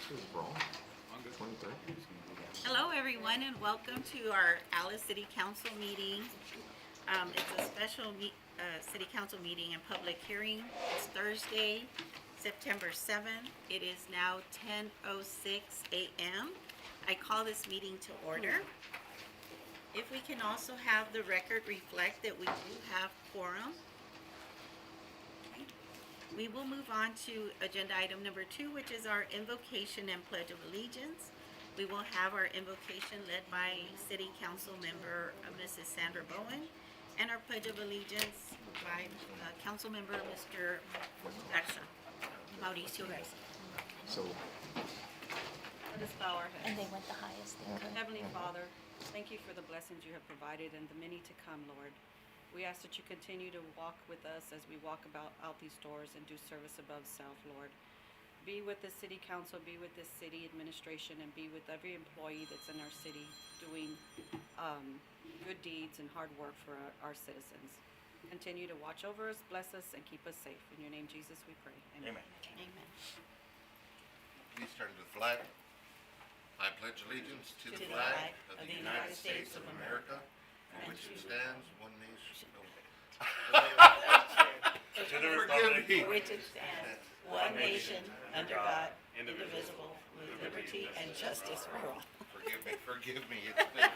This is wrong. 23. Hello, everyone, and welcome to our Alice City Council meeting. It's a special City Council meeting and public hearing. It's Thursday, September 7th. It is now 10:06 a.m. I call this meeting to order. If we can also have the record reflect that we do have quorum. We will move on to agenda item number 2, which is our invocation and pledge of allegiance. We will have our invocation led by City Council member Mrs. Sandra Bowen, and our pledge of allegiance by Council member Mr. Garza, Mauricio Garza. So, Let us bow our And heads. they went the highest they could. Heavenly Father, thank you for the blessings you have provided and the many to come, Lord. We ask that you continue to walk with us as we walk out these doors and do service above self, Lord. Be with the city council, be with this city administration, and be with every employee that's in our city doing good deeds and hard work for our citizens. Continue to watch over us, bless us, and keep us safe. In your name, Jesus, we pray. Amen. Amen. Please turn to the flag. I pledge allegiance to the flag of the United States of America, for which it stands, one nation. Forgive me. For which it stands, one nation, under God, indivisible, with liberty and justice for all. Forgive me. It's been...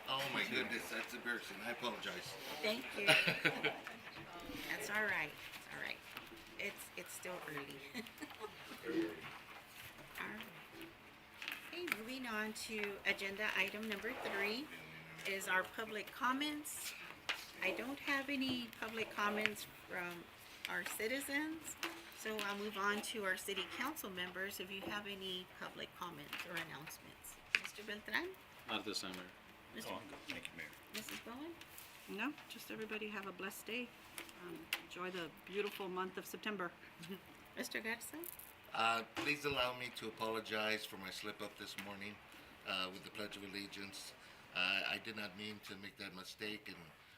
Oh my goodness, that's embarrassing. I apologize. Thank you. That's all right. It's all right. It's still early. All right. Okay, moving on to agenda item number 3 is our public comments. I don't have any public comments from our citizens, so I'll move on to our city council members if you have any public comments or announcements. Mr. Beltran? Not this time, Mayor. Mr. Thank you, Mayor. Mrs. Bowen? No, just everybody have a blessed day. Enjoy the beautiful month of September. Mr. Garza? Please allow me to apologize for my slip-up this morning with the Pledge of Allegiance. I did not mean to make that mistake, and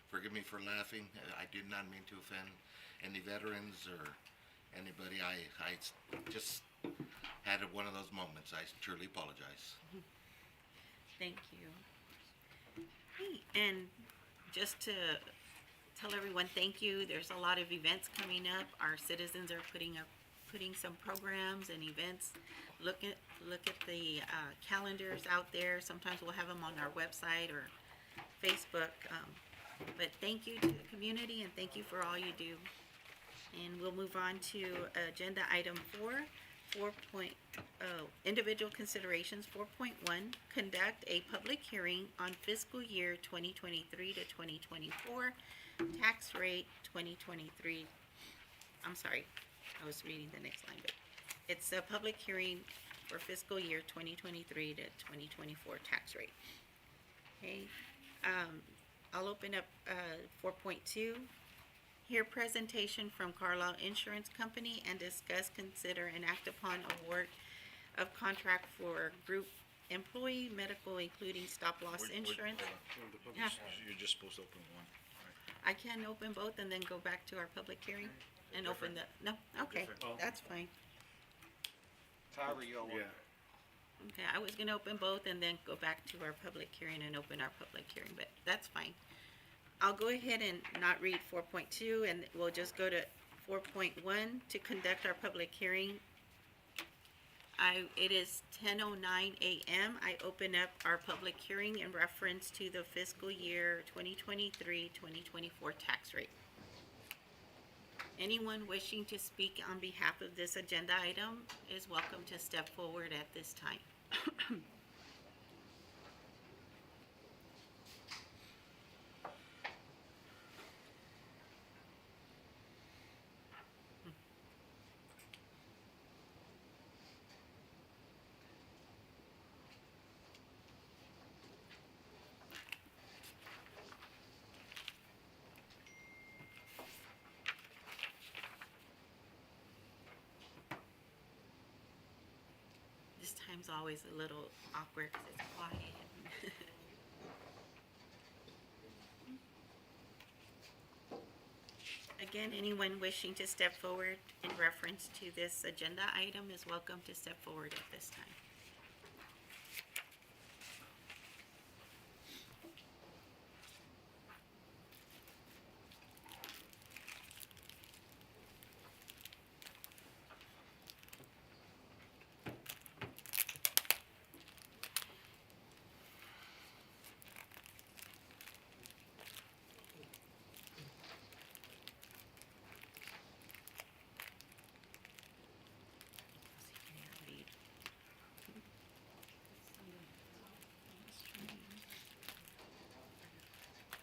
forgive me for laughing. I did not mean to offend any veterans or anybody. I just had one of those moments. I truly apologize. Thank you. Hey, and just to tell everyone, thank you. There's a lot of events coming up. Our citizens are putting some programs and events. Look at the calendars out there. Sometimes we'll have them on our website or Facebook. But thank you to the community, and thank you for all you do. And we'll move on to agenda item 4.0, individual considerations. 4.1, conduct a public hearing on fiscal year 2023 to 2024, tax rate 2023. I'm sorry, I was reading the next line, but it's a public hearing for fiscal year 2023 to 2024 tax rate. Okay, I'll open up 4.2. Hear presentation from Carlisle Insurance Company and discuss, consider, and act upon award of contract for group employee medical, including stop-loss insurance. Yeah. You're just supposed to open one. I can open both and then go back to our public hearing and open the, no, okay, Different. that's fine. however you all want. Yeah. Okay, I was gonna open both and then go back to our public hearing and open our public hearing, but that's fine. I'll go ahead and not read 4.2, and we'll just go to 4.1 to conduct our public hearing. It is 10:09 a.m. I open up our public hearing in reference to the fiscal year 2023-2024 tax rate. Anyone wishing to speak on behalf of this agenda item is welcome to step forward at this time. This time's always a little awkward because it's quiet. again, anyone wishing to step forward in reference to this agenda item is welcome to step forward at this time.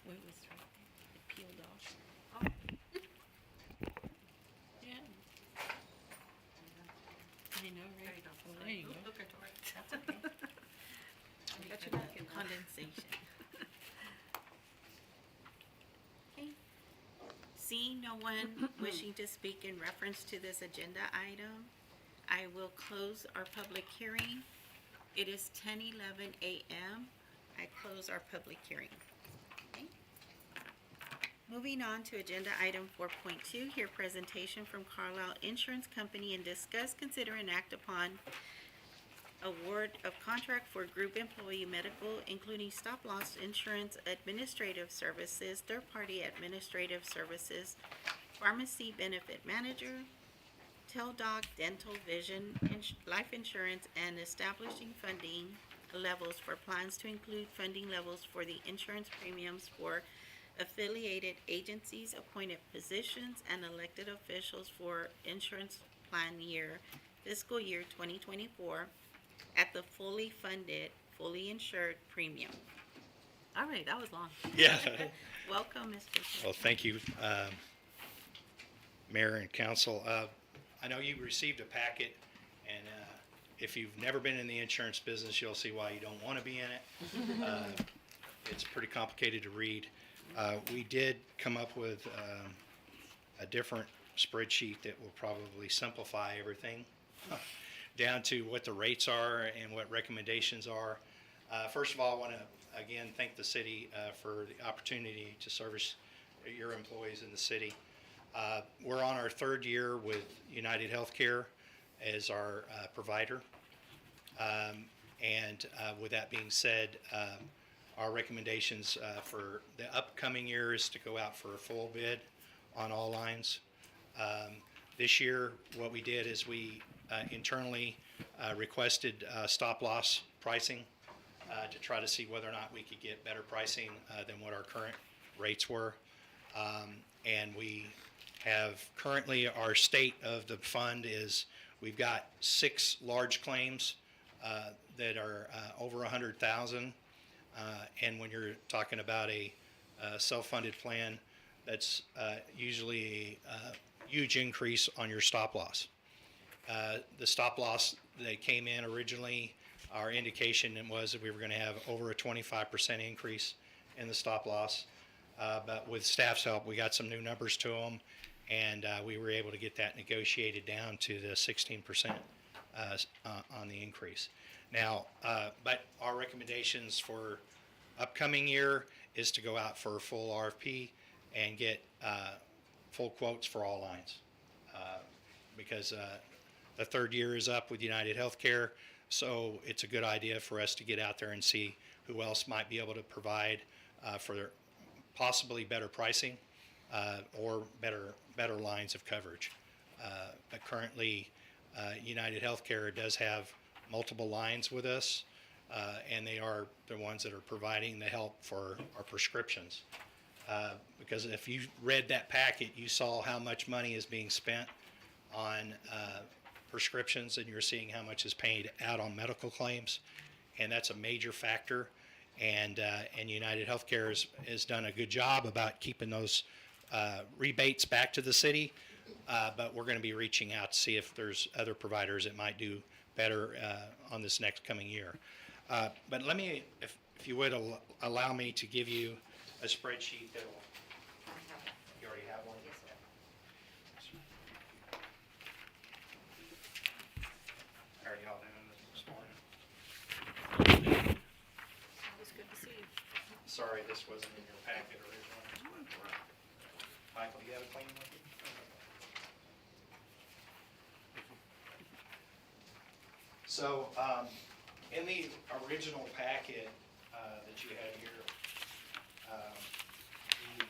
What was right there? It peeled off. Yeah. I know, right? Well, there you go. Look at it. That's okay. Got For your the napkin. condensation. Okay. Seeing no one wishing to speak in reference to this agenda item, I will close our public hearing. It is 10:11 a.m. I close our public hearing. Okay. Moving on to agenda item 4.2, hear presentation from Carlisle Insurance Company and discuss, consider, and act upon award of contract for group employee medical, including stop-loss insurance, administrative services, third-party administrative services, pharmacy benefit manager, TelDoc dental vision, life insurance, and establishing funding levels for plans to include funding levels for the insurance premiums for affiliated agencies, appointed positions, and elected officials for insurance plan year, fiscal year 2024, at the fully funded, fully insured premium. All right, that was long. Yeah. Welcome, Mr. Chair. Well, thank you, Mayor and Council. I know you received a packet, and if you've never been in the insurance business, you'll see why you don't want to be in it. It's pretty complicated to read. We did come up with a different spreadsheet that will probably simplify everything down to what the rates are and what recommendations are. First of all, I want to again thank the city for the opportunity to service your employees in the city. We're on our third year with United Healthcare as our provider. And with that being said, our recommendations for the upcoming year is to go out for a full bid on all lines. This year, what we did is we internally requested stop-loss pricing to try to see whether or not we could get better pricing than what our current rates were. And we have currently, our state of the fund is we've got 6 large claims that are over 100,000. And when you're talking about a self-funded plan, that's usually a huge increase on your stop loss. The stop loss that came in originally, our indication was that we were going to have over a 25% increase in the stop loss. But with staff's help, we got some new numbers to them, and we were able to get that negotiated down to the 16% on the increase. Now, but our recommendations for upcoming year is to go out for a full RFP and get full quotes for all lines. Because the third year is up with United Healthcare, so it's a good idea for us to get out there and see who else might be able to provide for possibly better pricing or better lines of coverage. But currently, United Healthcare does have multiple lines with us, and they are the ones that are providing the help for our prescriptions. Because if you read that packet, you saw how much money is being spent on prescriptions, and you're seeing how much is paid out on medical claims, and that's a major factor. And United Healthcare has done a good job about keeping those rebates back to the city, but we're going to be reaching out to see if there's other providers that might do better on this next coming year. But let me, if you would, allow me to give you a spreadsheet that will. You already have one? Yes, sir. How are y'all doing this morning? Always good to see you. Sorry, this wasn't in your packet originally. Michael, do you have a clean one? So, in the original packet that you had here, the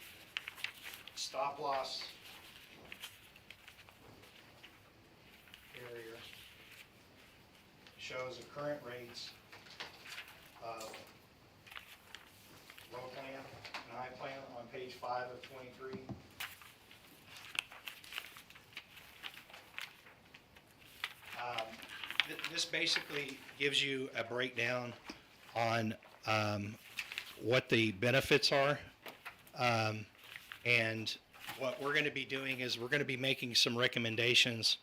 stop loss carrier shows the current rates of low plan and high plan on page 5 of 23. This basically gives you a breakdown on what the benefits are. And what we're going to be doing is we're going to be making some recommendations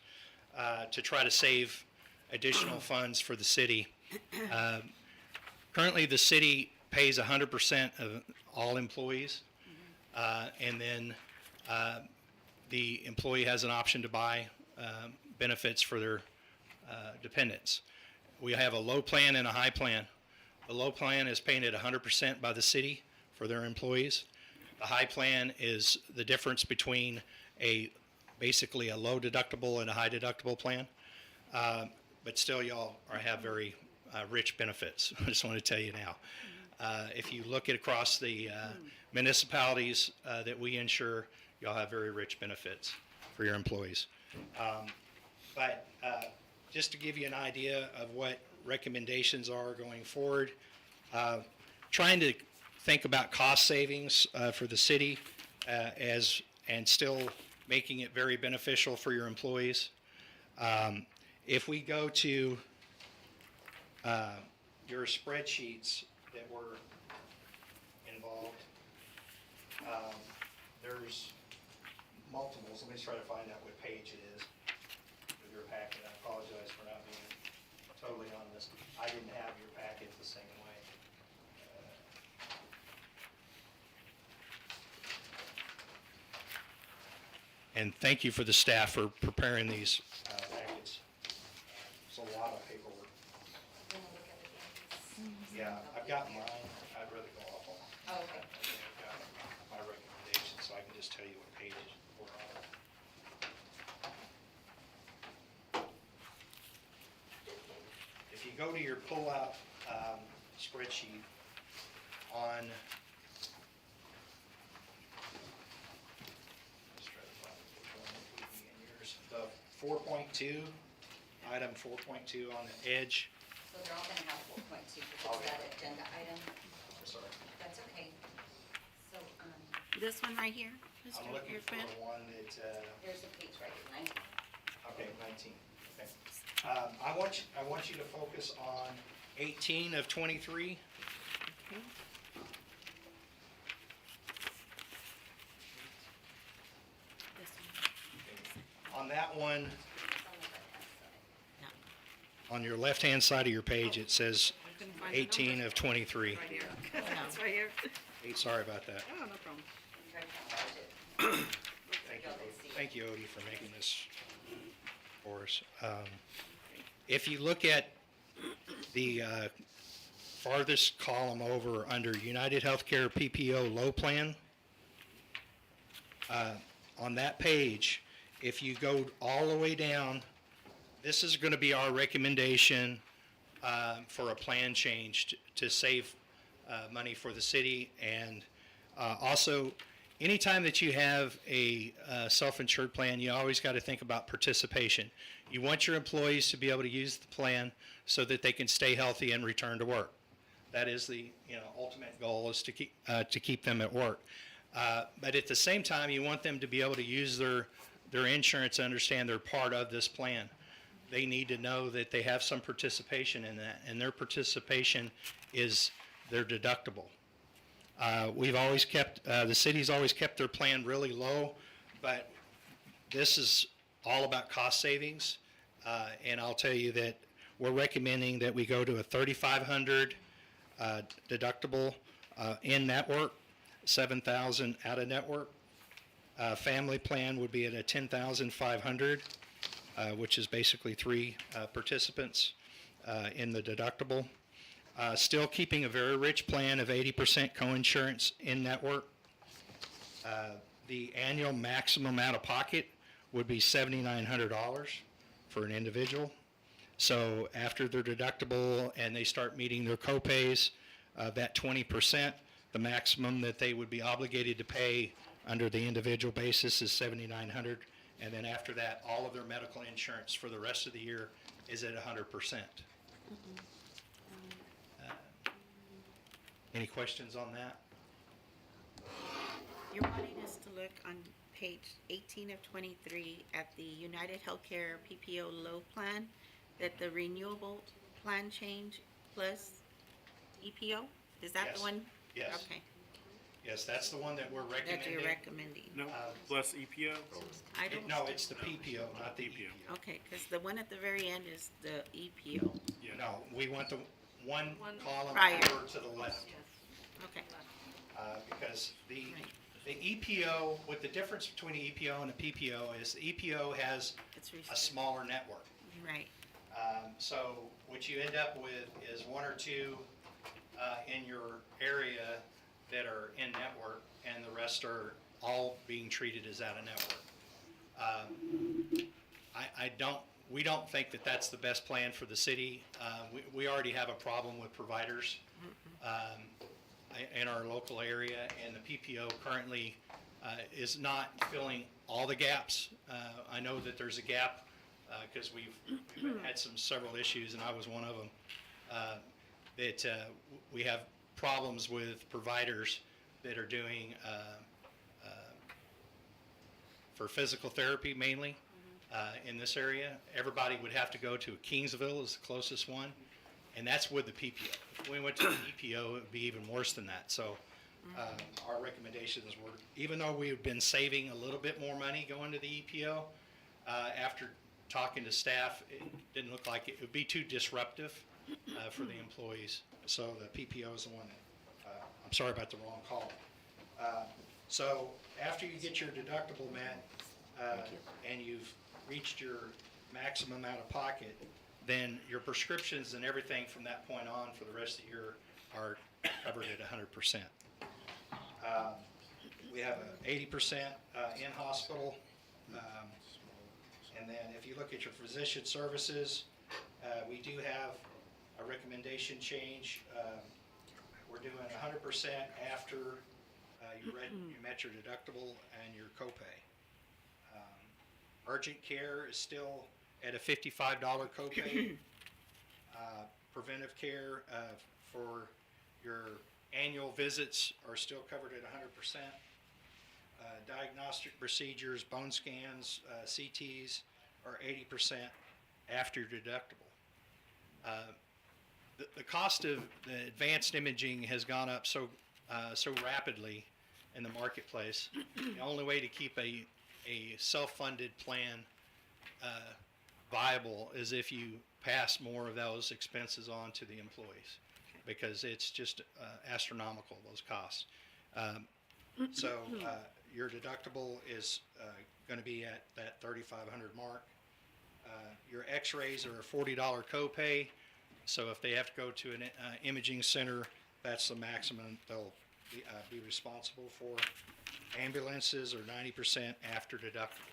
to try to save additional funds for the city. Currently, the city pays 100% of all employees, and then the employee has an option to buy benefits for their dependents. We have a low plan and a high plan. The low plan is paying at 100% by the city for their employees. The high plan is the difference between basically a low deductible and a high deductible plan. But still, y'all have very rich benefits. I just want to tell you now. If you look at across the municipalities that we insure, y'all have very rich benefits for your employees. But just to give you an idea of what recommendations are going forward, trying to think about cost savings for the city and still making it very beneficial for your employees. If we go to your spreadsheets that were involved, there's multiples. Let me try to find out what page it is with your packet. I apologize for not being totally honest. I didn't have your packet the same way. And thank you for the staff for preparing these packets. It's a lot of paperwork. Yeah, I've got mine. I'd rather go off on. Oh, okay. I've got my recommendations, so I can just tell you what pages we're on. If you go to your pull-out spreadsheet on, let's try to find which one would be in yours. The 4.2, item 4.2 on the edge. So they're all gonna have 4.2 Oh, because yeah. that agenda item, Sorry. that's okay. So, This one right here, I'm Mr. looking for Irfan? the one that, there's a page right here, 19. okay, 19, okay. I want you to focus on 18 of 23. Okay. This one. On that one, It's on the left-hand side. No. on your left-hand side of your page, it says I couldn't find the 18 number. of 23. Right here. It's right here. Sorry about that. Oh, no problem. I'm trying to budget. Thank you, Y'all didn't see it. thank you, Odie, for making this for us. If you look at the farthest column over under United Healthcare PPO low plan, on that page, if you go all the way down, this is going to be our recommendation for a plan change to save money for the city. And also, anytime that you have a self-insured plan, you always got to think about participation. You want your employees to be able to use the plan so that they can stay healthy and return to work. That is the ultimate goal, is to keep them at work. But at the same time, you want them to be able to use their insurance and understand they're part of this plan. They need to know that they have some participation in that, and their participation is their deductible. We've always kept, the city's always kept their plan really low, but this is all about cost savings. And I'll tell you that we're recommending that we go to a $3,500 deductible in-network, $7,000 out-of-network. Family plan would be at a $10,500, which is basically 3 participants in the deductible. Still keeping a very rich plan of 80% coinsurance in-network. The annual maximum out-of-pocket would be $7,900 for an individual. So after their deductible and they start meeting their copays, that 20%, the maximum that they would be obligated to pay under the individual basis is $7,900. And then after that, all of their medical insurance for the rest of the year is at 100%. Any questions on that? You're wanting us to look on page 18 of 23 at the United Healthcare PPO low plan, that the renewable plan change plus EPO? Is that Yes. the one? Yes. Okay, Yes, that's the one that we're that recommending. you're recommending. No, plus EPO? I don't, No, it's the PPO, not the EPO. okay, because the one at the very end is the EPO. No, we want the one column Prior. over to the left. Okay, Because the Right. EPO, what the difference between the EPO and a PPO is the EPO has it's a reset. smaller network. Right, So what you end up with is one or two in your area that are in network, and the rest are all being treated as out of network. We don't think that that's the best plan for the city. We already have a problem with providers in our local area, and the PPO currently is not filling all the gaps. I know that there's a gap because we've had several issues, and I was one of them. That we have problems with providers that are doing for physical therapy mainly in this area. Everybody would have to go to Kingsville is the closest one, and that's with the PPO. If we went to the EPO, it would be even worse than that. So our recommendations were, even though we've been saving a little bit more money going to the EPO, after talking to staff, it didn't look like it would be too disruptive for the employees. So the PPO is the one that, I'm sorry about the wrong call. So after you get your deductible met, and you've reached your maximum out of pocket, then your prescriptions and everything from that point on for the rest of the year are covered at 100%. We have a 80% in-hospital. And then if you look at your physician services, we do have a recommendation change. We're doing 100% after you met your deductible and your copay. Urgent care is still at a $55 copay. Preventive care for your annual visits are still covered at 100%. Diagnostic procedures, bone scans, CTs are 80% after your deductible. The cost of the advanced imaging has gone up so rapidly in the marketplace. The only way to keep a self-funded plan viable is if you pass more of those expenses on to the employees, because it's just astronomical, those costs. So your deductible is going to be at that $3,500 mark. Your x-rays are a $40 copay, so if they have to go to an imaging center, that's the maximum they'll be responsible for. Ambulances are 90% after deductible.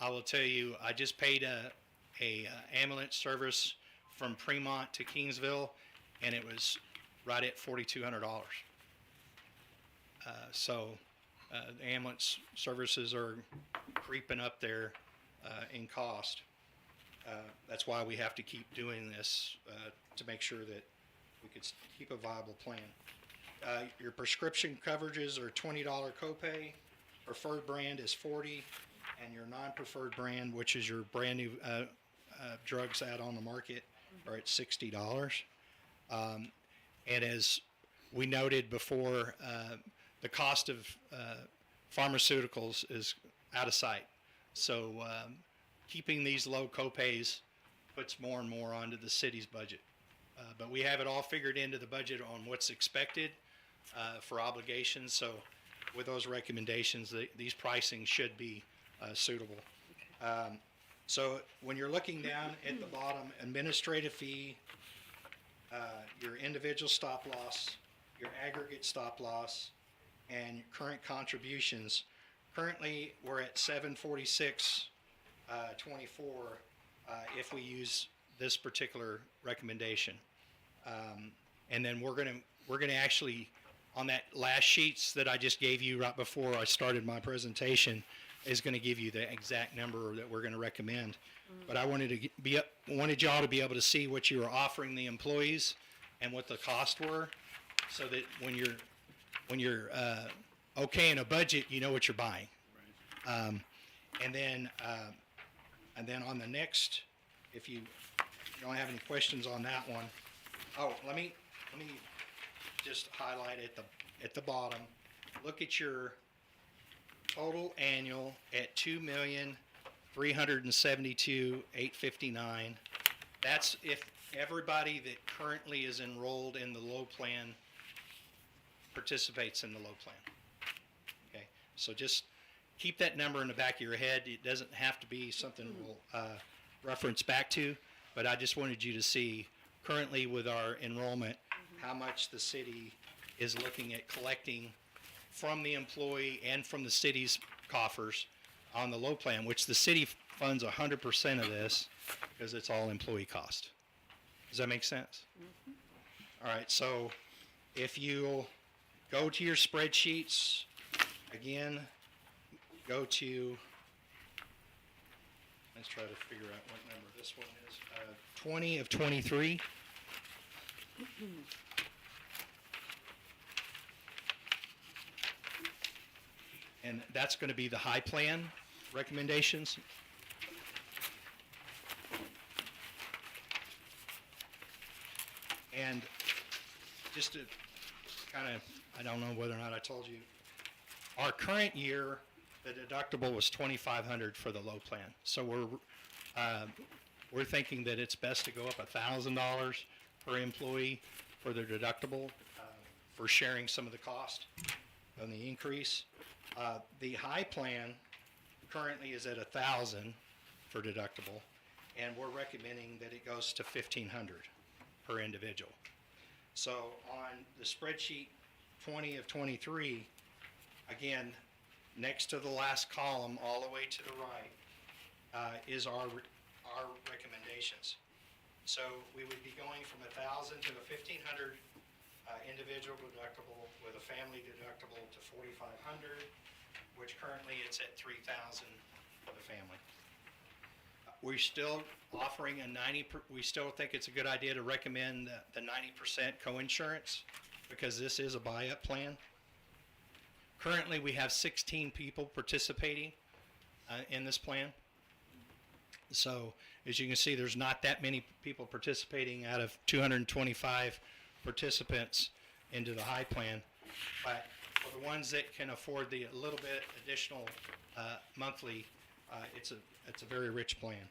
I will tell you, I just paid a ambulance service from Fremont to Kingsville, and it was right at $4,200. So the ambulance services are creeping up there in cost. That's why we have to keep doing this to make sure that we could keep a viable plan. Your prescription coverages are $20 copay. Preferred brand is $40, and your non-preferred brand, which is your brand new drugs out on the market, are at $60. And as we noted before, the cost of pharmaceuticals is out of sight. So keeping these low copays puts more and more onto the city's budget. But we have it all figured into the budget on what's expected for obligations. So with those recommendations, these pricing should be suitable. So when you're looking down at the bottom, administrative fee, your individual stop loss, your aggregate stop loss, and your current contributions. Currently, we're at 746.24, if we use this particular recommendation. And then we're gonna actually, on that last sheets that I just gave you right before I started my presentation, is gonna give you the exact number that we're gonna recommend. But I wanted y'all to be able to see what you were offering the employees and what the costs were, so that when you're okay in a budget, you know what you're buying. And then on the next, if you don't have any questions on that one, let me just highlight at the bottom. Look at your total annual at $2,372,859. That's if everybody that currently is enrolled in the low plan participates in the low plan. Okay, so just keep that number in the back of your head. It doesn't have to be something we'll reference back to, but I just wanted you to see currently with our enrollment, how much the city is looking at collecting from the employee and from the city's coffers on the low plan, which the city funds 100% of this because it's all employee cost. Does that make sense? All right, so if you'll go to your spreadsheets, again, go to, let's try to figure out what number this one is, 20 of 23. And that's going to be the high plan recommendations. And just to kind of, I don't know whether or not I told you, our current year, the deductible was $2,500 for the low plan. So we're thinking that it's best to go up $1,000 per employee for their deductible for sharing some of the cost on the increase. The high plan currently is at $1,000 for deductible, and we're recommending that it goes to $1,500 per individual. So on the spreadsheet 20 of 23, again, next to the last column, all the way to the right, is our recommendations. So we would be going from $1,000 to a $1,500 individual deductible with a family deductible to $4,500, which currently it's at $3,000 for the family. We're still offering we still think it's a good idea to recommend the 90% coinsurance because this is a buy-up plan. Currently, we have 16 people participating in this plan. So, as you can see, there's not that many people participating out of 225 participants into the high plan. But for the ones that can afford the little bit additional monthly, it's a very rich plan.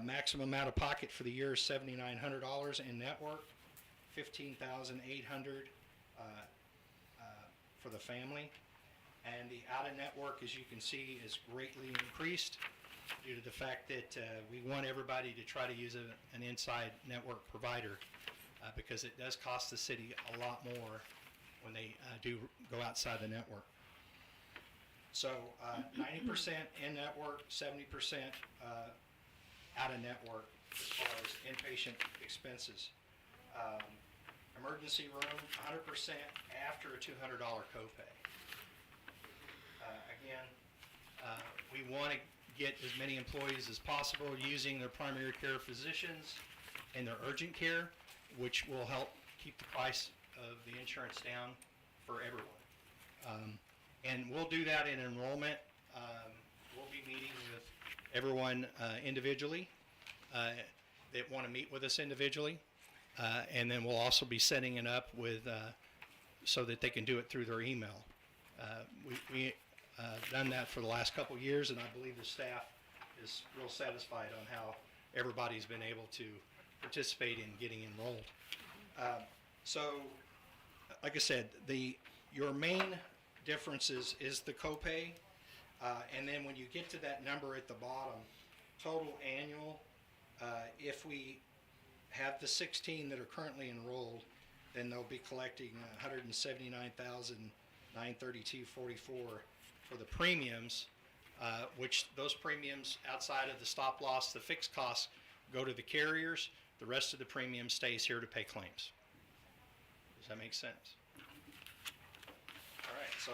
Maximum out of pocket for the year is $7,900 in network, $15,800 for the family, and the out of network, as you can see, is greatly increased due to the fact that we want everybody to try to use an inside network provider because it does cost the city a lot more when they do go outside the network. So 90% in network, 70% out of network as far as inpatient expenses. Emergency room, 100% after a $200 copay. Again, we want to get as many employees as possible using their primary care physicians and their urgent care, which will help keep the price of the insurance down for everyone. And we'll do that in enrollment. We'll be meeting with everyone individually that want to meet with us individually. And then we'll also be setting it up with so that they can do it through their email. We done that for the last couple of years, and I believe the staff is real satisfied on how everybody's been able to participate in getting enrolled. So, like I said, your main differences is the copay, and then when you get to that number at the bottom, total annual, if we have the 16 that are currently enrolled, then they'll be collecting $179,932.44 for the premiums, which those premiums outside of the stop loss, the fixed costs go to the carriers. The rest of the premium stays here to pay claims. Does that make sense? All right, so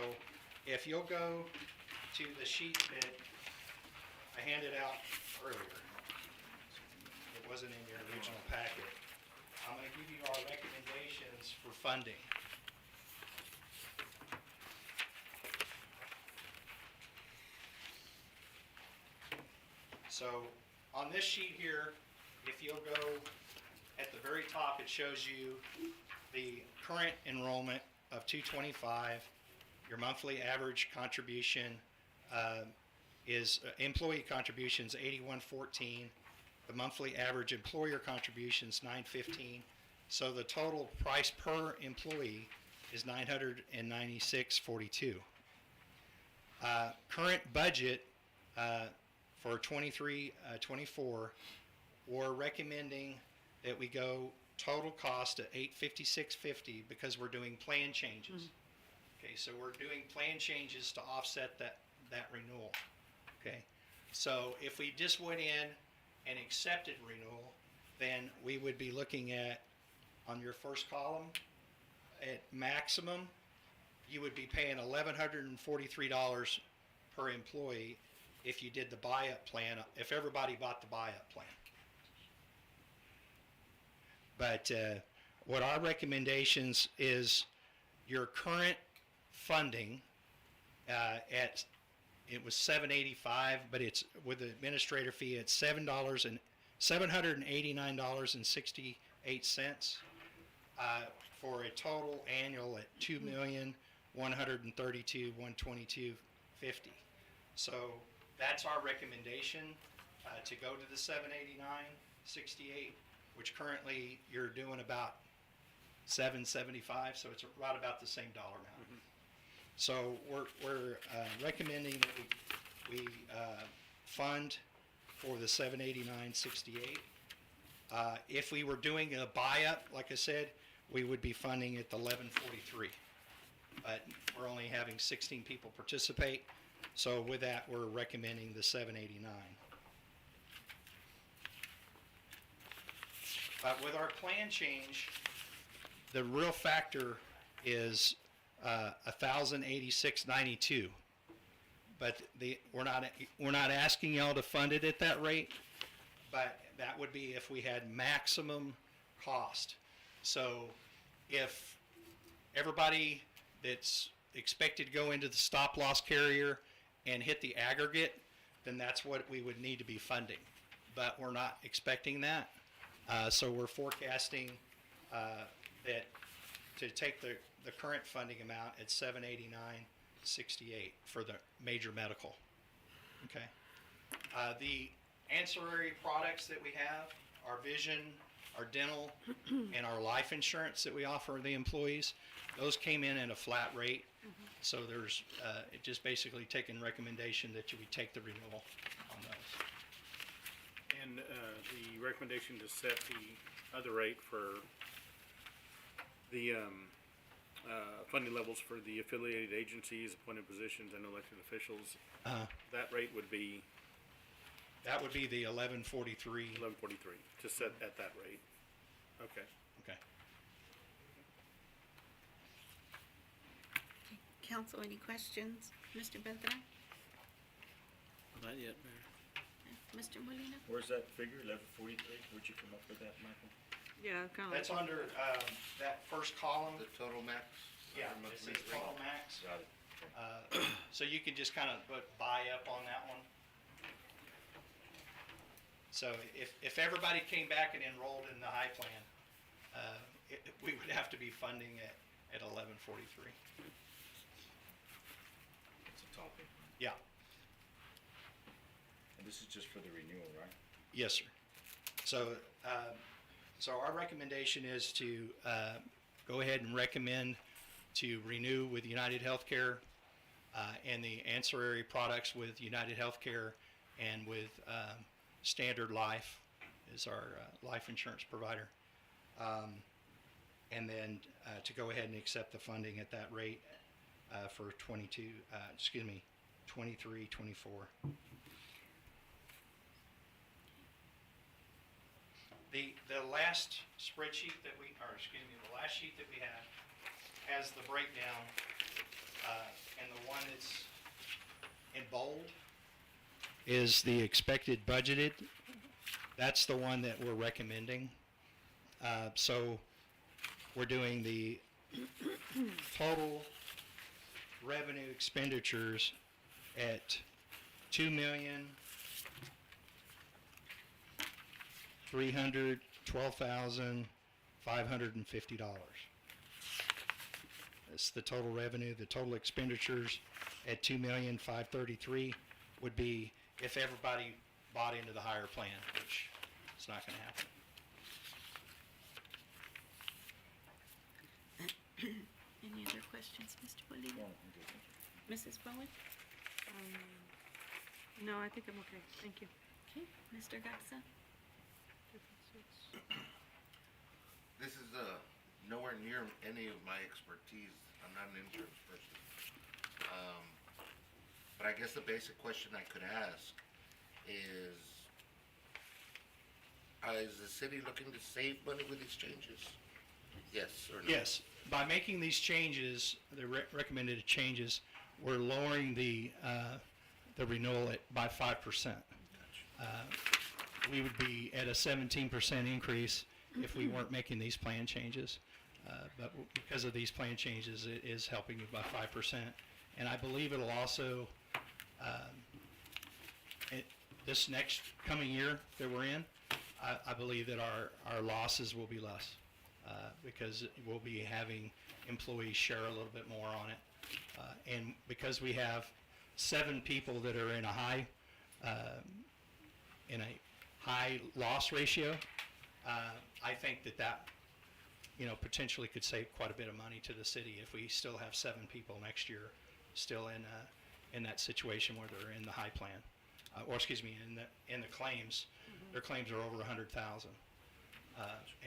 if you'll go to the sheet that I handed out earlier, it wasn't in your original packet. I'm going to give you our recommendations for funding. So on this sheet here, if you'll go at the very top, it shows you the current enrollment of 225. Your monthly average contribution is employee contributions 8114. The monthly average employer contributions 915. So the total price per employee is 996.42. Current budget for 23-24, we're recommending that we go total cost at $856.50 because we're doing plan changes. Okay, so we're doing plan changes to offset that renewal. Okay, so if we just went in and accepted renewal, then we would be looking at, on your first column, at maximum, you would be paying $1,143 per employee if you did the buy-up plan, if everybody bought the buy-up plan. But what our recommendations is your current funding it was $785, but it's with the administrator fee at $789.68 for a total annual at $2,132,122.50. So that's our recommendation to go to the $789.68, which currently you're doing about $775, so it's right about the same dollar amount. So we're recommending that we fund for the $789.68. If we were doing a buy-up, like I said, we would be funding at the $1143. But we're only having 16 people participate, so with that, we're recommending the $789. But with our plan change, the real factor is $1,086.92. But we're not asking y'all to fund it at that rate, but that would be if we had maximum cost. So if everybody that's expected to go into the stop loss carrier and hit the aggregate, then that's what we would need to be funding. But we're not expecting that. So we're forecasting that to take the current funding amount at $789.68 for the major medical. Okay. The ancillary products that we have, our vision, our dental, and our life insurance that we offer the employees, those came in at a flat rate. So there's it just basically taking recommendation that we take the renewal on those. And the recommendation to set the other rate for the funding levels for the affiliated agencies, appointed positions, and elected officials, that rate would be That would be the 1143. 1143, to set at that rate. Okay. Okay. Council, any questions? Mr. Beltran? Not yet, Mayor. Mr. Molina? Where's that figure, 1143? Where'd you come up with that, Michael? Yeah, kind of like. That's under that first column. The total max? Yeah, Or it monthly says rate? total max. Got it. So you can just kind of put buy up on that one. So if everybody came back and enrolled in the high plan, we would have to be funding at 1143. It's a topic. Yeah, And this is just for the renewal, right? yes, sir. So, so our recommendation is to go ahead and recommend to renew with United Healthcare and the ancillary products with United Healthcare and with Standard Life is our life insurance provider. And then to go ahead and accept the funding at that rate for 23, 24. The last spreadsheet that we, or excuse me, the last sheet that we have has the breakdown, and the one that's in bold is the expected budgeted. That's the one that we're recommending. So we're doing the total revenue expenditures at $2,312,550. That's the total revenue. The total expenditures at $2,533,000 would be if everybody bought into the higher plan, which is not going to happen. Any other questions, Mr. Bolívar? Mrs. Bowen? No, I think I'm okay. Thank you. Okay, Mr. Garza? This is nowhere near any of my expertise. I'm not an insurance person. But I guess the basic question I could ask is the city looking to save money with these changes? Yes or no? Yes, by making these changes, the recommended changes, we're lowering the renewal by 5%. We would be at a 17% increase if we weren't making these plan changes. But because of these plan changes, it is helping you by 5%. And I believe it'll also, this next coming year that we're in, I believe that our losses will be less because we'll be having employees share a little bit more on it. And because we have 7 people that are in a high loss ratio, I think that potentially could save quite a bit of money to the city if we still have 7 people next year still in that situation where they're in the high plan, or excuse me, in the claims. Their claims are over 100,000,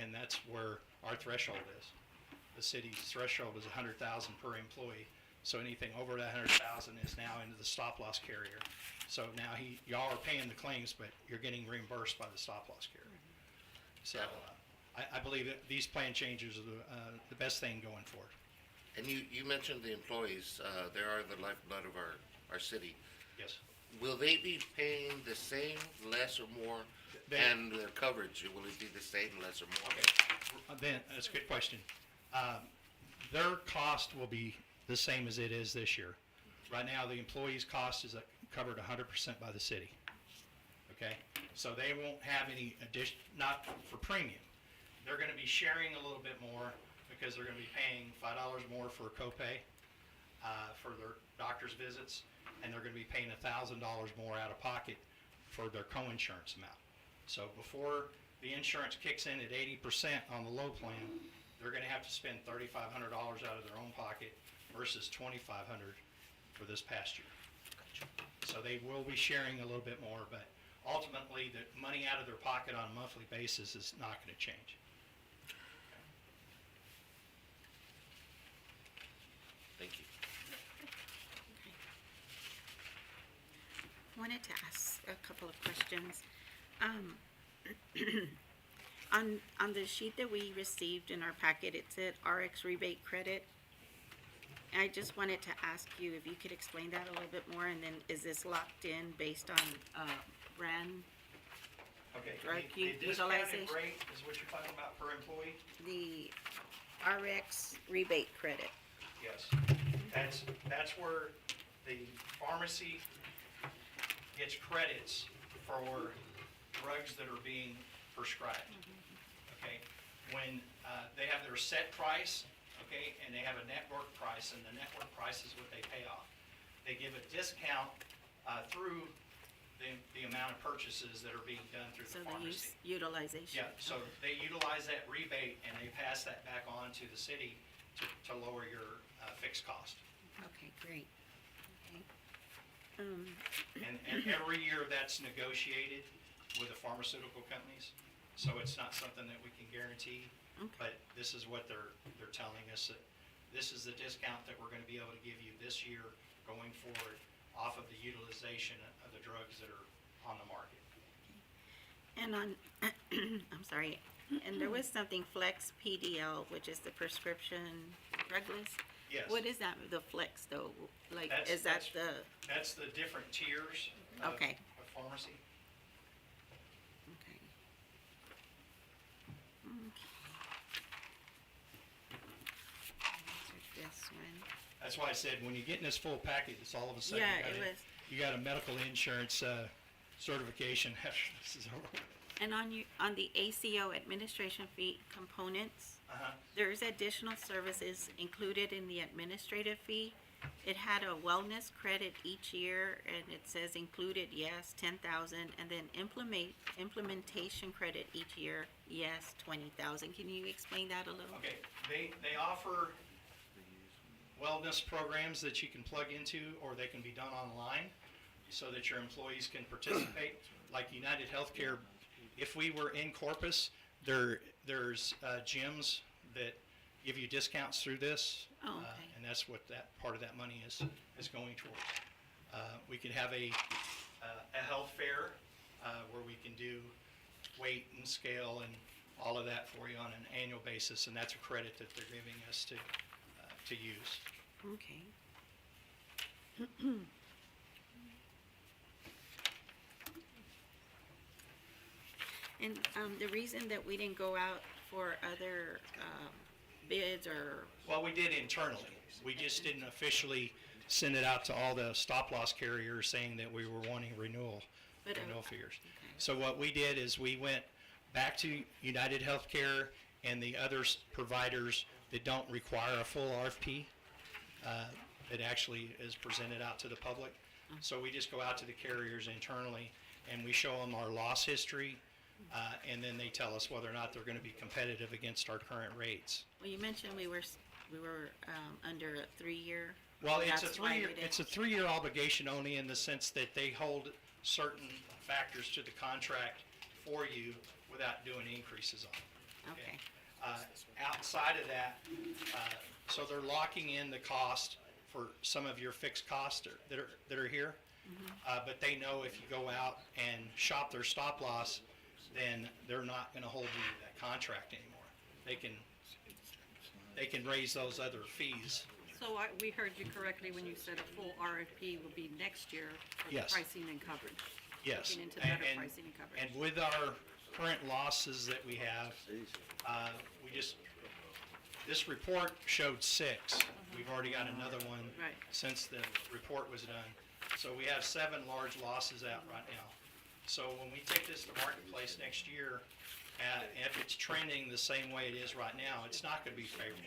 and that's where our threshold is. The city's threshold is 100,000 per employee. So anything over that 100,000 is now into the stop loss carrier. So now y'all are paying the claims, but you're getting reimbursed by the stop loss carrier. So I believe that these plan changes are the best thing going forward. And you mentioned the employees. They are the lifeblood of our city. Yes. Will they be paying the same, less, or more? And their coverage, will it be the same, less, or more? Okay. Then that's a good question. Their cost will be the same as it is this year. Right now, the employee's cost is covered 100% by the city. Okay, so they won't have any addition, not for premium. They're going to be sharing a little bit more because they're going to be paying $5 more for copay for their doctor's visits, and they're going to be paying $1,000 more out of pocket for their co-insurance amount. So before the insurance kicks in at 80% on the low plan, they're going to have to spend $3,500 out of their own pocket versus $2,500 for this past year. So they will be sharing a little bit more, but ultimately the money out of their pocket on a monthly basis is not going to change. Thank you. Wanted to ask a couple of questions. On the sheet that we received in our packet, it said RX rebate credit. I just wanted to ask you if you could explain that a little bit more, and then is this locked in based on brand, Okay, Drug the discounted utilization. rate is what you're talking about per employee? the RX rebate credit? Yes. That's where the pharmacy gets credits for drugs that are being prescribed. Okay? When they have their set price, okay, and they have a network price, and the network price is what they pay off. They give a discount through the amount of purchases that are being done through So the the pharmacy. utilization? Yeah, so they utilize that rebate and they pass that back on to the city to lower your fixed cost. Okay, great. Okay. And every year that's negotiated with the pharmaceutical companies, so it's not something that we can guarantee. Okay. But this is what they're telling us, that this is the discount that we're gonna be able to give you this year going forward off of the utilization of the drugs that are on the market. And on, I'm sorry, and there was something Flex PDL, which is the prescription drug list. Yes. What is that, the Flex though? Like, That's- is that That's the different tiers of, Okay. of pharmacy. okay. Okay. This one. That's why I said, when you get in this full package, it's all of a sudden, Yeah, it was. you got a medical insurance, certification. This is horrible. And on the ACO administration fee components, Uh-huh. there's additional services included in the administrative fee. It had a wellness credit each year, and it says included, yes, 10,000, and then implementation credit each year, yes, 20,000. Can you explain that a little? Okay, they offer wellness programs that you can plug into, or they can be done online, so that your employees can participate. Like United Healthcare, if we were in Corpus, there's gyms that give you discounts through this. Oh, okay. And that's what that part of that money is going towards. We could have a health fair where we can do weight and scale and all of that for you on an annual basis, and that's a credit that they're giving us to use. Okay. And the reason that we didn't go out for other bids or, Well, we did internally. We just didn't officially send it out to all the stop-loss carriers saying that we were wanting renewal But, figures. So what we did is we went back to United Healthcare and the other providers that don't require a full RFP, that actually is presented out to the public. So we just go out to the carriers internally and we show them our loss history, and then they tell us whether or not they're gonna be competitive against our current rates. well, you mentioned we were under a 3-year. Well, it's a That's why we three-year, didn't- it's a 3-year obligation only in the sense that they hold certain factors to the contract for you without doing increases on it. Okay, Outside of that, so they're locking in the cost for some of your fixed costs that are here. But they know if you go out and shop their stop loss, then they're not gonna hold you to that contract anymore. They can raise those other fees. So we heard you correctly when you said a full RFP will be next year for the Yes. pricing and coverage. Yes. Looking into better And- pricing and coverage. And with our current losses that we have, this report showed 6. We've already got another one Right. since the report was done. So we have 7 large losses out right now. So when we take this to marketplace next year, if it's trending the same way it is right now, it's not gonna be favorable.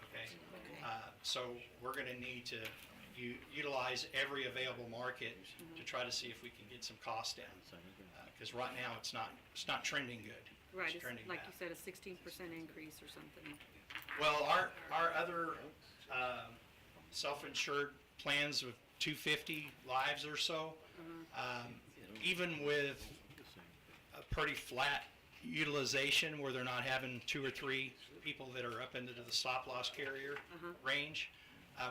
Okay? So we're gonna need to utilize every available market to try to see if we can get some costs down. Because right now, it's not trending good. Right, It's it's trending like bad. you said, a 16% increase or something. Well, our other self-insured plans with 250 lives or so, even with a pretty flat utilization where they're not having 2 or 3 people that are up into the stop-loss carrier range,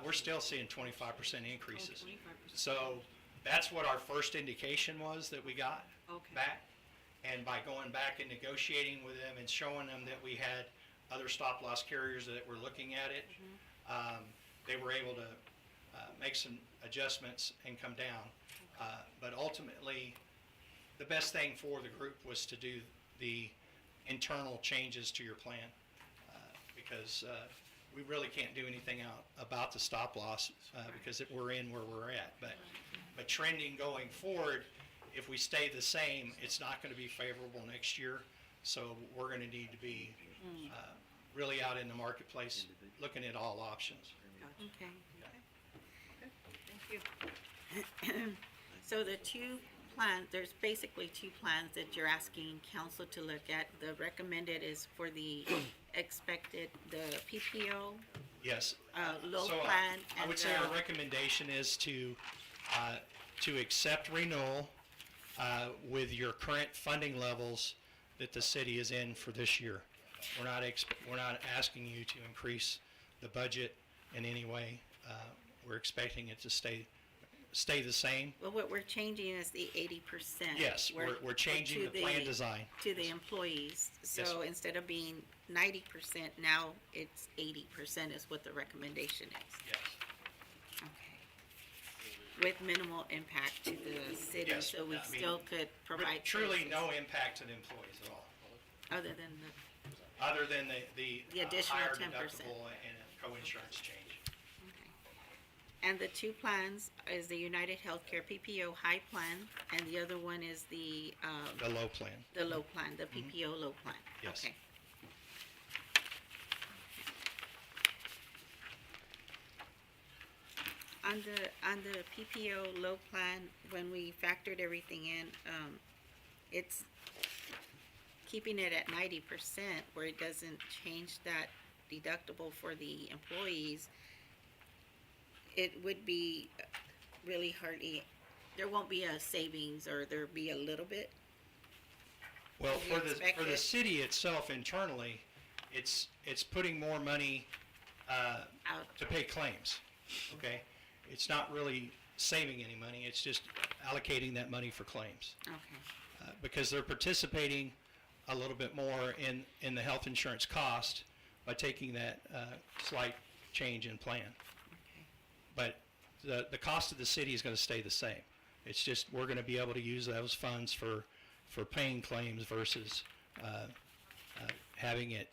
we're still seeing 25% increases. 25%. So that's what our first indication was that we got Okay. back. And by going back and negotiating with them and showing them that we had other stop-loss carriers that were looking at it, they were able to make some adjustments and come down. But ultimately, the best thing for the group was to do the internal changes to your plan, because we really can't do anything about the stop-loss, because we're in where we're at. But trending going forward, if we stay the same, it's not going to be favorable next year. So we're going to need to be really out in the marketplace, looking at all options. okay. Thank you. So the 2 plans, there's basically 2 plans that you're asking council to look at. The recommended is for the expected, the PPO, Yes. low So, plan. I and would say our the- recommendation is to accept renewal with your current funding levels that the city is in for this year. We're not asking you to increase the budget in any way. We're expecting it to stay stay the same. Well, what we're changing is the 80%. Yes, we're changing to the plan design. To the employees. So instead of being 90%, now it's 80% is what the recommendation is. Yes. Okay. With minimal impact to the city, Yes, so we I mean, still could provide. Truly services no impact to the employees at all, Other than other than the The additional higher 10%. deductible and a co-insurance change. okay. And the two plans is the United Healthcare PPO high plan, and the other one is the, The low plan. the low plan, the PPO low plan. Yes. Okay. On the PPO low plan, when we factored everything in, it's keeping it at 90% where it doesn't change that deductible for the employees. It would be really hardly, there won't be a savings, or there'll be a little bit. Well, Do you expect for the it? city itself internally, it's putting more money Out. to pay claims, okay? It's not really saving any money, it's just allocating that money for claims. Okay. Because they're participating a little bit more in the health insurance cost by taking that slight change in plan. But the cost of the city is gonna stay the same. It's just, we're gonna be able to use those funds for paying claims versus having it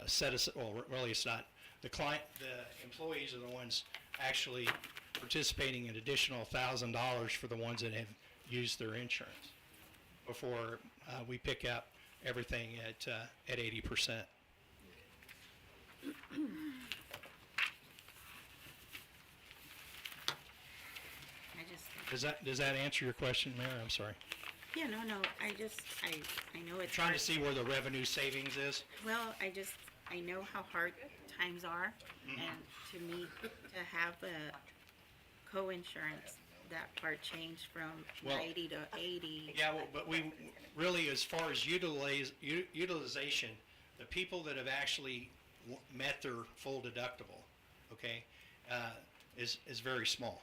set aside. Well, really, it's not. The employees are the ones actually participating in additional $1,000 for the ones that have used their insurance before we pick up everything at 80%. I just, Does that answer your question, Mayor? I'm sorry. yeah, no, I know it's Trying hard. to see where the revenue savings is. Well, I know how hard times are, and to me, to have a co-insurance, that part changed from Well, 90 to 80. Yeah, well, but we really, as far as utilization, the people that have actually met their full deductible, okay, is very small,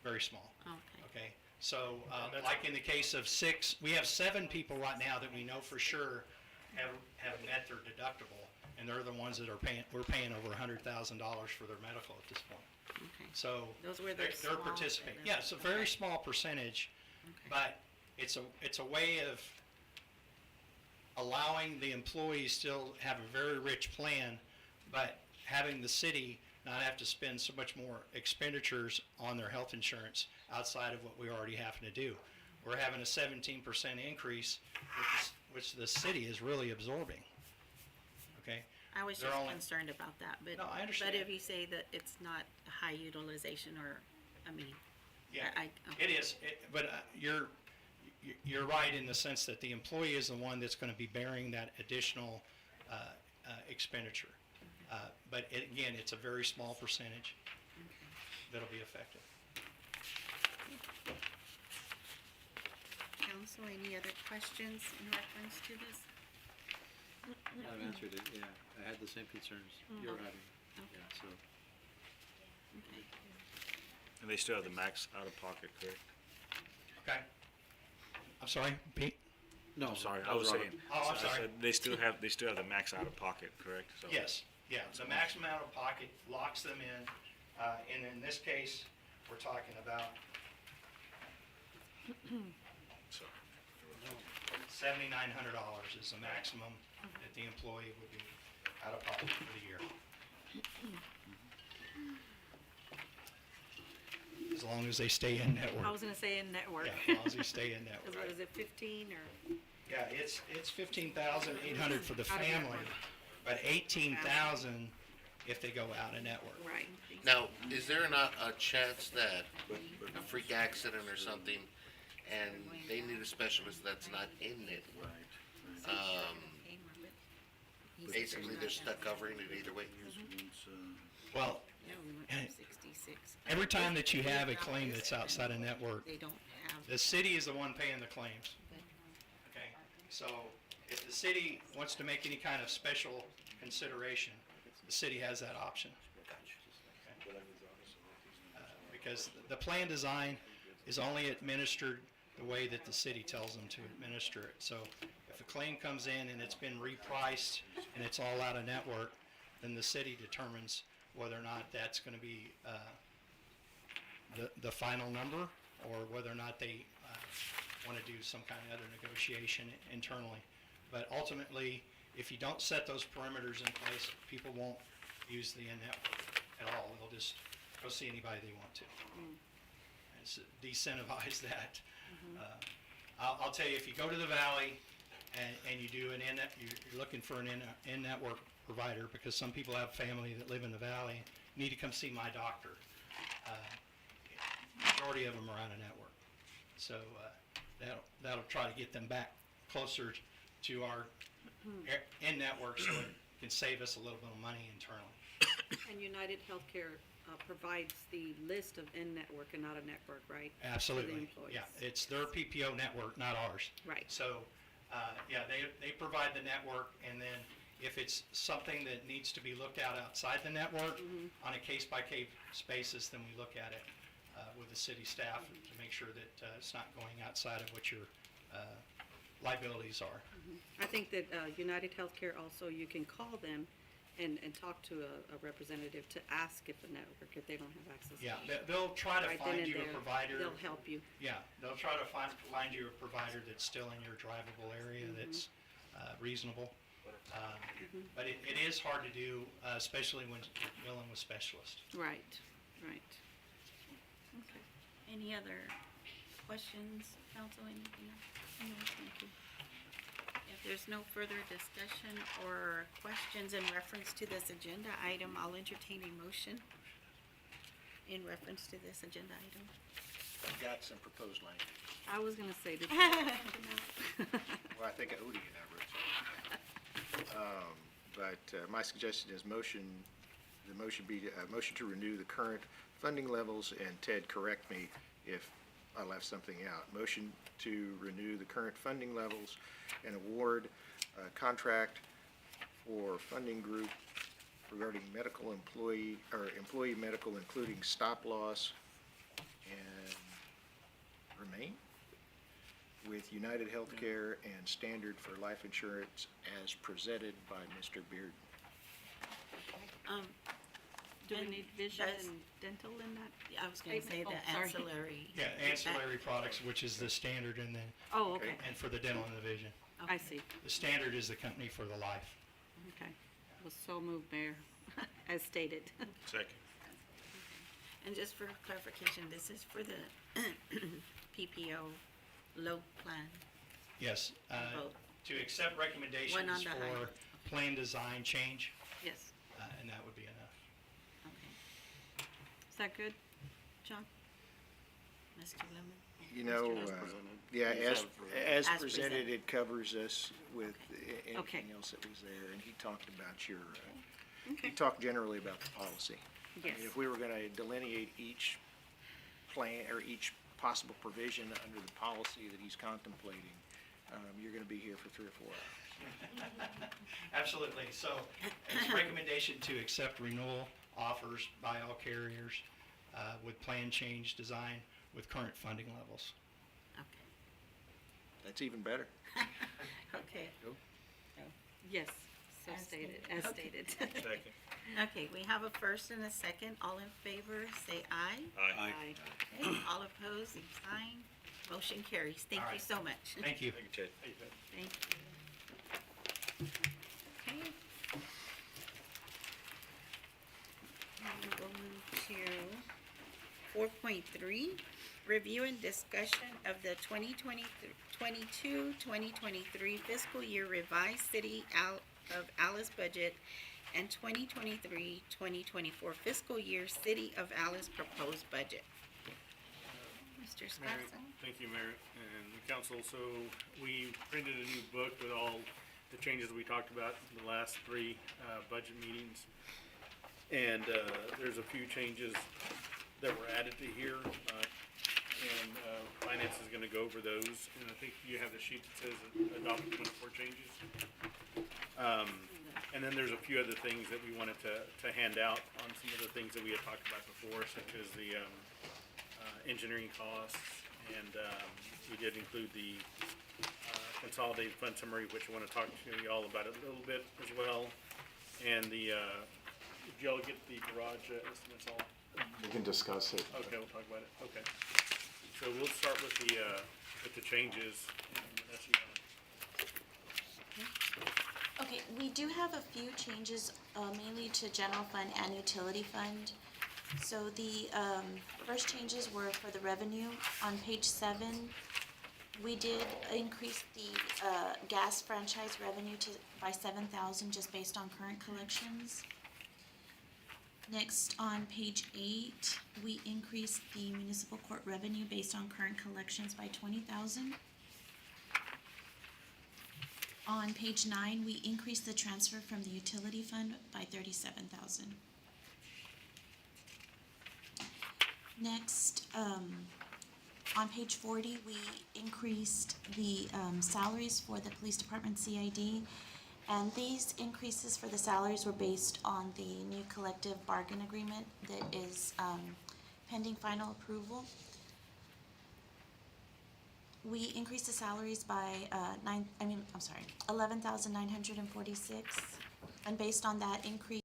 very small. Okay, Okay, so, like in the case of we have 7 people right now that we know for sure have met their deductible, and they're the ones that we're paying over $100,000 for their medical at this point. okay. So, Those were the they're small- participating. Yeah, it's a very okay. small percentage, Okay. but it's a way of allowing the employees still have a very rich plan, but having the city not have to spend so much more expenditures on their health insurance outside of what we already have to do. We're having a 17% increase, which the city is really absorbing. Okay? I was They're just only- concerned about that, but. No, I understand. But if you say that it's not high utilization, or, I mean, Yeah, okay. it is, but you're right in the sense that the employee is the one that's going to be bearing that additional expenditure. But again, it's a very small percentage that'll be affected. Council, any other questions in reference to this? I've answered it, yeah. I had the same concerns you're having, yeah, so. Okay. And they still have the max out of pocket, correct? Okay? I'm sorry, Pete? No, I'm sorry, that I was Robert. saying. Oh, I'm I sorry. said they still have the max out of pocket, correct? So- Yes, yeah, the maximum out of pocket locks them in, and in this case, we're talking about So, $7,900 is the maximum that the employee would be out of pocket for the year. As long as they stay in network. I was gonna say in network. Yeah, as long as they stay in network. Cause what is it, 15 or? Yeah, it's 15,800 for the Out of family, network. but 18,000 if they go out of network. Right. Now, is there not a chance that a freak accident or something, and they need a specialist that's not in network? Basically, they're stuck covering it either way. Well, Yeah, we went from 66. every time that you have a claim that's outside of network, They don't have. the city is the one paying the claims. Okay, so if the city wants to make any kind of special consideration, the city has that option. Okay. because the plan design is only administered the way that the city tells them to administer it. So if a claim comes in and it's been repriced and it's all out of network, then the city determines whether or not that's going to be the final number, or whether or not they want to do some kind of other negotiation internally. But ultimately, if you don't set those perimeters in place, people won't use the in-network at all. They'll just go see anybody they want to. It's decentivize that. I'll tell you, if you go to the Valley and you do you're looking for an in-network provider, because some people have family that live in the Valley, you need to come see my doctor. Majority of them are on a network. So that'll try to get them back closer to our in-network, so it can save us a little bit of money internally. And United Healthcare provides the list of in-network and not a network, right? Absolutely. employees. Yeah, it's their PPO network, not ours. Right. So, yeah, they provide the network, and then if it's something that needs to be looked at outside the network on a case-by-case basis, then we look at it with the city staff to make sure that it's not going outside of what your liabilities are. I think that United Healthcare also, you can call them and talk to a representative to ask if the network, if they don't have access. Yeah, they'll try to Right then find and you a there, provider. They'll help you. Yeah, they'll try to find you a provider that's still in your drivable area that's reasonable. But it is hard to do, especially when you're dealing with specialists. Right, right. Okay. Any other questions, council, anything else? No, thank you. If there's no further discussion or questions in reference to this agenda item, I'll entertain a motion in reference to this agenda item. I've got some proposed language. I was gonna say, did Well, I think Odie and I wrote something. But my suggestion is the motion be a motion to renew the current funding levels, and Ted, correct me if I left something out. Motion to renew the current funding levels and award a contract for funding group regarding medical employee medical, including stop loss and remain with United Healthcare and Standard for Life Insurance as presented by Mr. Beard. Do we And need vision does- and dental in that? I was gonna say Statement. the Oh, sorry. ancillary. Yeah, ancillary products, which is the Standard, and then, Oh, okay, and for the dental and the vision. I see, The Standard is the company for the life. okay. Was so moved, Mayor, as stated. Second. And just for clarification, this is for the PPO low plan. Yes, Both. to accept recommendations One on the high. for plan design change, Yes, and that would be enough. Okay. is that good, John? Mr. Lemon? You know, As yeah, as As presented, presented. it covers us with Okay. anything else that was there, and he talked about he Okay. talked generally about the policy. I Yes. mean, if we were gonna delineate each plan, or each possible provision under the policy that he's contemplating, you're gonna be here for 3 or 4 hours. Absolutely. So it's a recommendation to accept renewal offers by all carriers with plan change design with current funding levels. Okay. That's even better. Okay. Yes, so As stated, stated. as Okay. stated. Second. Okay, we have a first and a second. All in favor, say aye. Aye. Okay, all opposed, same sign. Motion carries. Thank All you right. so much. Thank you. Thank you, Ted. Thank you. Okay. Now we'll move to 4.3, review and discussion of the 2022-2023 fiscal year revised City of Alice budget and 2023-2024 fiscal year City of Alice proposed budget. Mr. Mayor, Scottson? thank you, Mayor, and the council. So we printed a new book with all the changes we talked about in the last 3 budget meetings. And there's a few changes that were added to here, and finance is gonna go over those. And I think you have the sheet that says adopt 24 changes. And then there's a few other things that we wanted to hand out on some of the things that we had talked about before, such as the engineering costs, and, we did include the, consolidated fund summary, which I wanna talk to y'all about it a little bit as well. And the, did y'all get the garage estimates all? We can discuss it. Okay, we'll talk about it, okay. So we'll start with the changes, and that's, Okay, we do have a few changes, mainly to general fund and utility fund. So the first changes were for the revenue. On page 7, we did increase the gas franchise revenue by 7,000 just based on current collections. Next, on page 8, we increased the municipal court revenue based on current collections by 20,000. On page 9, we increased the transfer from the utility fund by 37,000. Next, on page 40, we increased the salaries for the police department CID. And these increases for the salaries were based on the new collective bargain agreement that is pending final approval. We increased the salaries by 11,946, and based on that increase,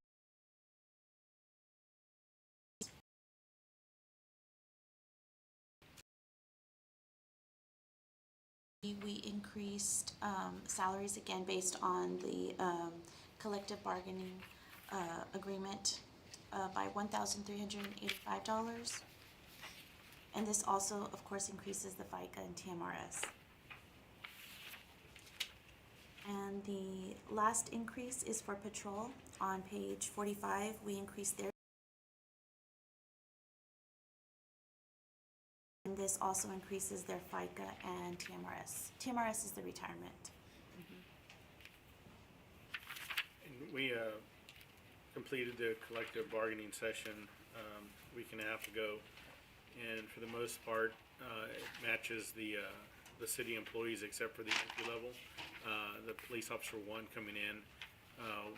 we increased salaries again based on the collective bargaining agreement by $1,385. And this also, of course, increases the FICA and TMRS. And the last increase is for patrol. On page 45, we increased their. And this also increases their FICA and TMRS. TMRS is the retirement. And we completed the collective bargaining session a week and a half ago, and for the most part, it matches the city employees except for the entry level. The police officer 1 coming in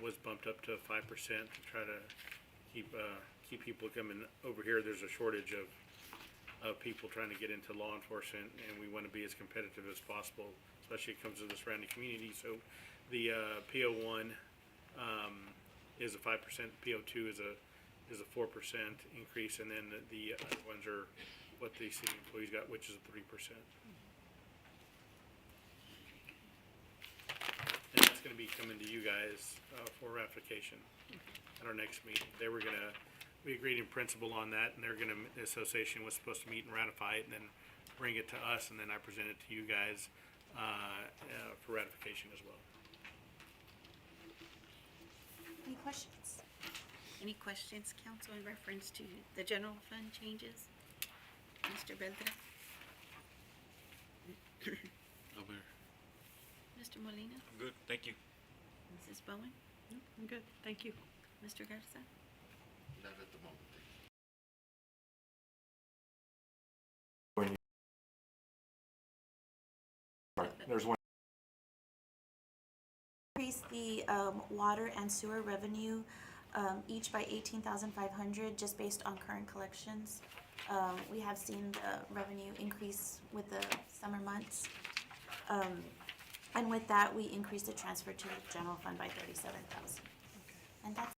was bumped up to 5% to try to keep people coming over here. There's a shortage of people trying to get into law enforcement, and we want to be as competitive as possible, especially when it comes to the surrounding community. So the PO1 is a 5%, PO2 is a 4% increase, and then the other ones are what the city employees got, which is a 3%. And that's going to be coming to you guys for ratification at our next meeting. We agreed in principle on that, and the association was supposed to meet and ratify it, and then bring it to us, and then I present it to you guys for ratification as well. Any questions? Any questions, council, in reference to the general fund changes? Mr. Beltra? No, Mayor. Mr. Molina? I'm good, thank you. Mrs. Bowen? I'm good, thank you. Mr. Garza? Not at the moment. There's one. Increase the water and sewer revenue each by 18,500 just based on current collections. We have seen the revenue increase with the summer months. And with that, we increased the transfer to the general fund by 37,000. And that's.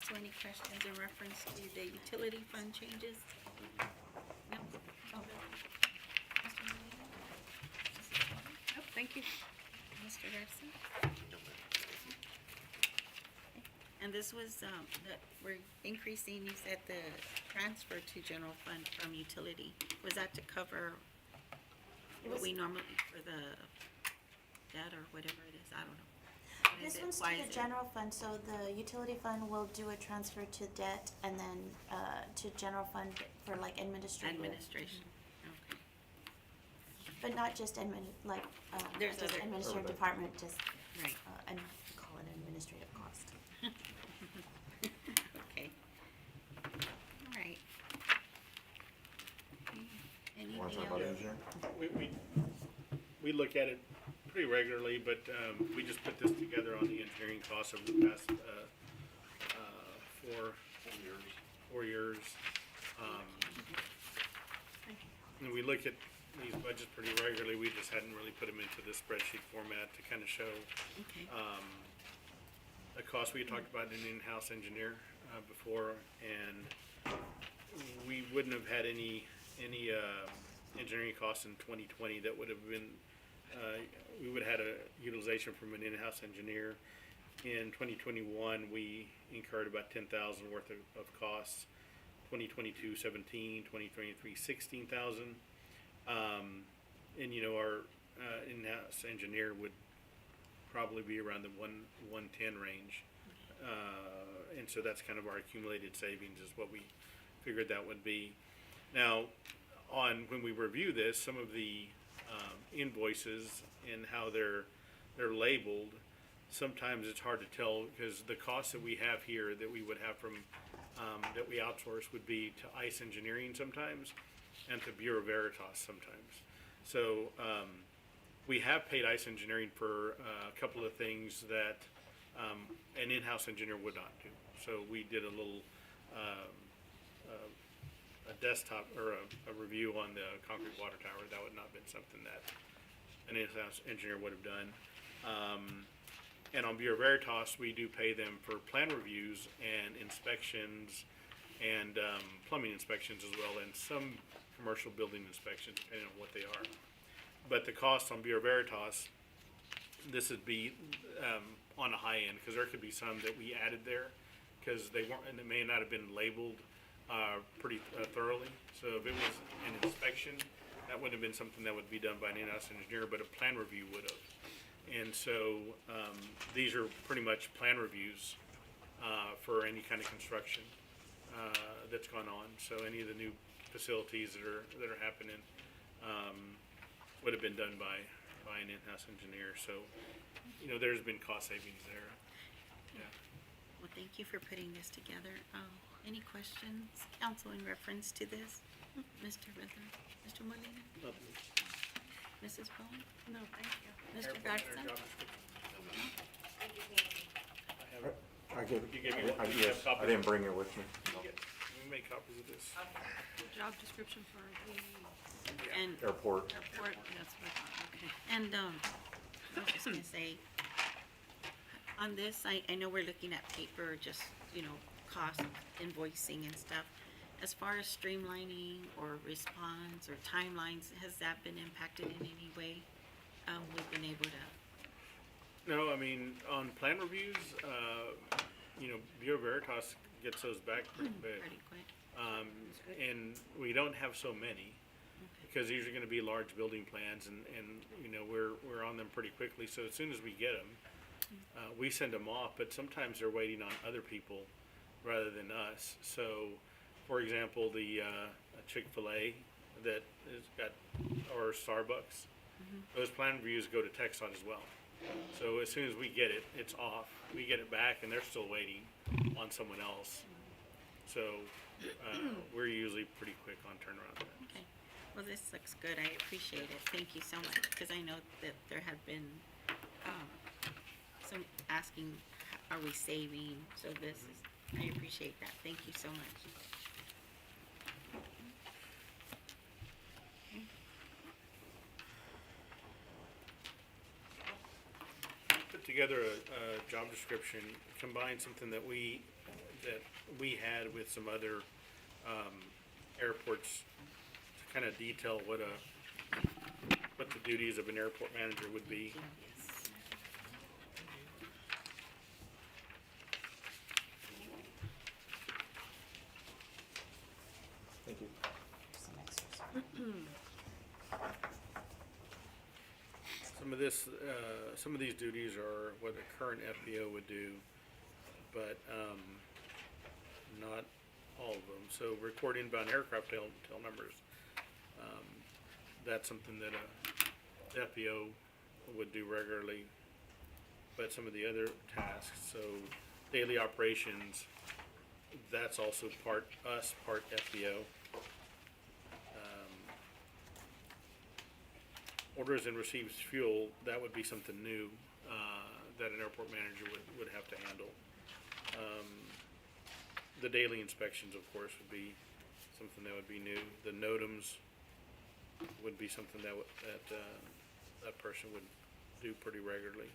So any questions in reference to the utility fund changes? No? Oh. Mr. Molina? Mrs. Bowen? Nope, thank you. Mr. Garza? And this was, that we're increasing, you said the transfer to general fund from utility. Was that to cover what we normally, for the debt or whatever it is? I don't know. What is This it? one's Why to is the it? general fund, so the utility fund will do a transfer to debt and then to general fund for like administrative. Administration, okay. But not just There's just other- administrative department, just, Right, and call it administrative cost. okay. All right. Anything else? We look at it pretty regularly, but we just put this together on the engineering costs over the past 4 years. 4 years. And we look at these budgets pretty regularly, we just hadn't really put them into the spreadsheet format to kind of show Okay. the cost. We had talked about an in-house engineer before, and we wouldn't have had any engineering costs in 2020 that would have been, we would have had a utilization from an in-house engineer. In 2021, we incurred about 10,000 worth of costs. 2022, 17, 2023, 16,000. And you know, our in-house engineer would probably be around the 110 range. And so that's kind of our accumulated savings is what we figured that would be. Now, when we review this, some of the invoices and how they're labeled, sometimes it's hard to tell because the costs that we have here that we would have from that we outsource would be to ICE Engineering sometimes and to Bureau Veritas sometimes. So we have paid ICE Engineering for a couple of things that an in-house engineer would not do. So we did a little a desktop or a review on the concrete water tower. That would not have been something that an in-house engineer would have done. And on Bureau Veritas, we do pay them for plan reviews and inspections and plumbing inspections as well, and some commercial building inspections, depending on what they are. But the cost on Bureau Veritas, this would be on a high end, because there could be some that we added there, because they weren't, and it may not have been labeled pretty thoroughly. So if it was an inspection, that wouldn't have been something that would be done by an in-house engineer, but a plan review would have. And so these are pretty much plan reviews for any kind of construction that's gone on. So any of the new facilities that are happening would have been done by an in-house engineer. So, you know, there's been cost savings there. Yeah. Well, thank you for putting this together. Any questions, council, in reference to this? Mr. Rhythm, Mr. Molina, Mrs. Bowen? No, thank you. Mr. Garza? I gave You gave me one. You yes, have copies? I didn't bring it with me. We make copies of this. Job description for the And, Airport. airport, that's what I thought, okay. and, I was just gonna say, on this, I know we're looking at paper, just, you know, cost invoicing and stuff. As far as streamlining or response or timelines, has that been impacted in any way? We've been able to, No, I mean, on plan reviews, you know, Bureau Veritas gets those back pretty quick. pretty quick. And we don't have so many, because these are gonna be large building plans and, you know, we're on them pretty quickly. So as soon as we get them, we send them off, but sometimes they're waiting on other people rather than us. So, for example, the Chick-fil-A that has got, or Starbucks, those plan reviews go to TechSot as well. So as soon as we get it, it's off. We get it back and they're still waiting on someone else. So we're usually pretty quick on turnaround time. Okay, well, this looks good, I appreciate it, thank you so much, because I know that there have been, some asking, are we saving, so this is, I appreciate that, thank you so much. Put together a job description, combine something that we had with some other airports to kind of detail what the duties of an airport manager would be. Yes. Thank you. Some of these duties are what a current FBO would do, but not all of them. So record inbound aircraft tail numbers, that's something that a FBO would do regularly. But some of the other tasks, so daily operations, that's also part FBO. Orders and receives fuel, that would be something new, that an airport manager would have to handle. the daily inspections, of course, would be something that would be new. The NOTAMs would be something that that person would do pretty regularly.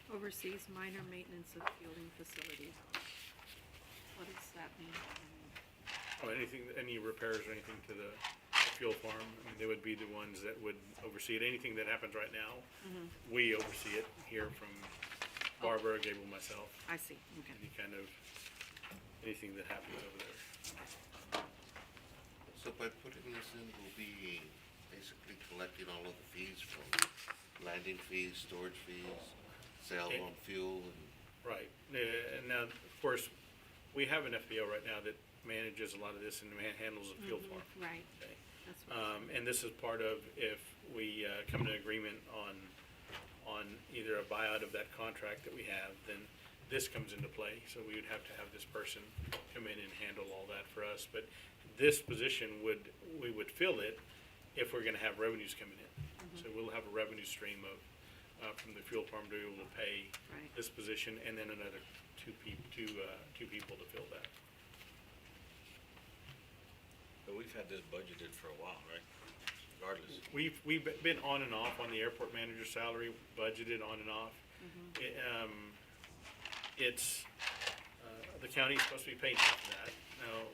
Oversees minor maintenance of fueling facilities. What does that mean? Or anything, any repairs or anything to the fuel farm, I mean, they would be the ones that would oversee it. Anything that happens right now, we oversee it here from Barbara, Gable, myself, I see, okay. any kind of, anything that happens over there. So by putting this in, we'll be basically collecting all of the fees from landing fees, storage fees, sale on fuel, and Right, and now, of course, we have an FBO right now that manages a lot of this and handles the fuel farm. Right, Okay. that's what. And this is part of if we come to an agreement on either a buyout of that contract that we have, then this comes into play. So we would have to have this person come in and handle all that for us. But this position we would fill it if we're gonna have revenues coming in. So we'll have a revenue stream from the fuel farm to be able to pay Right. this position and then another two people to fill that. But we've had this budgeted for a while, right? Regardless. We've been on and off on the airport manager salary, budgeted on and off. It's, the county's supposed to be paying half of that. Now,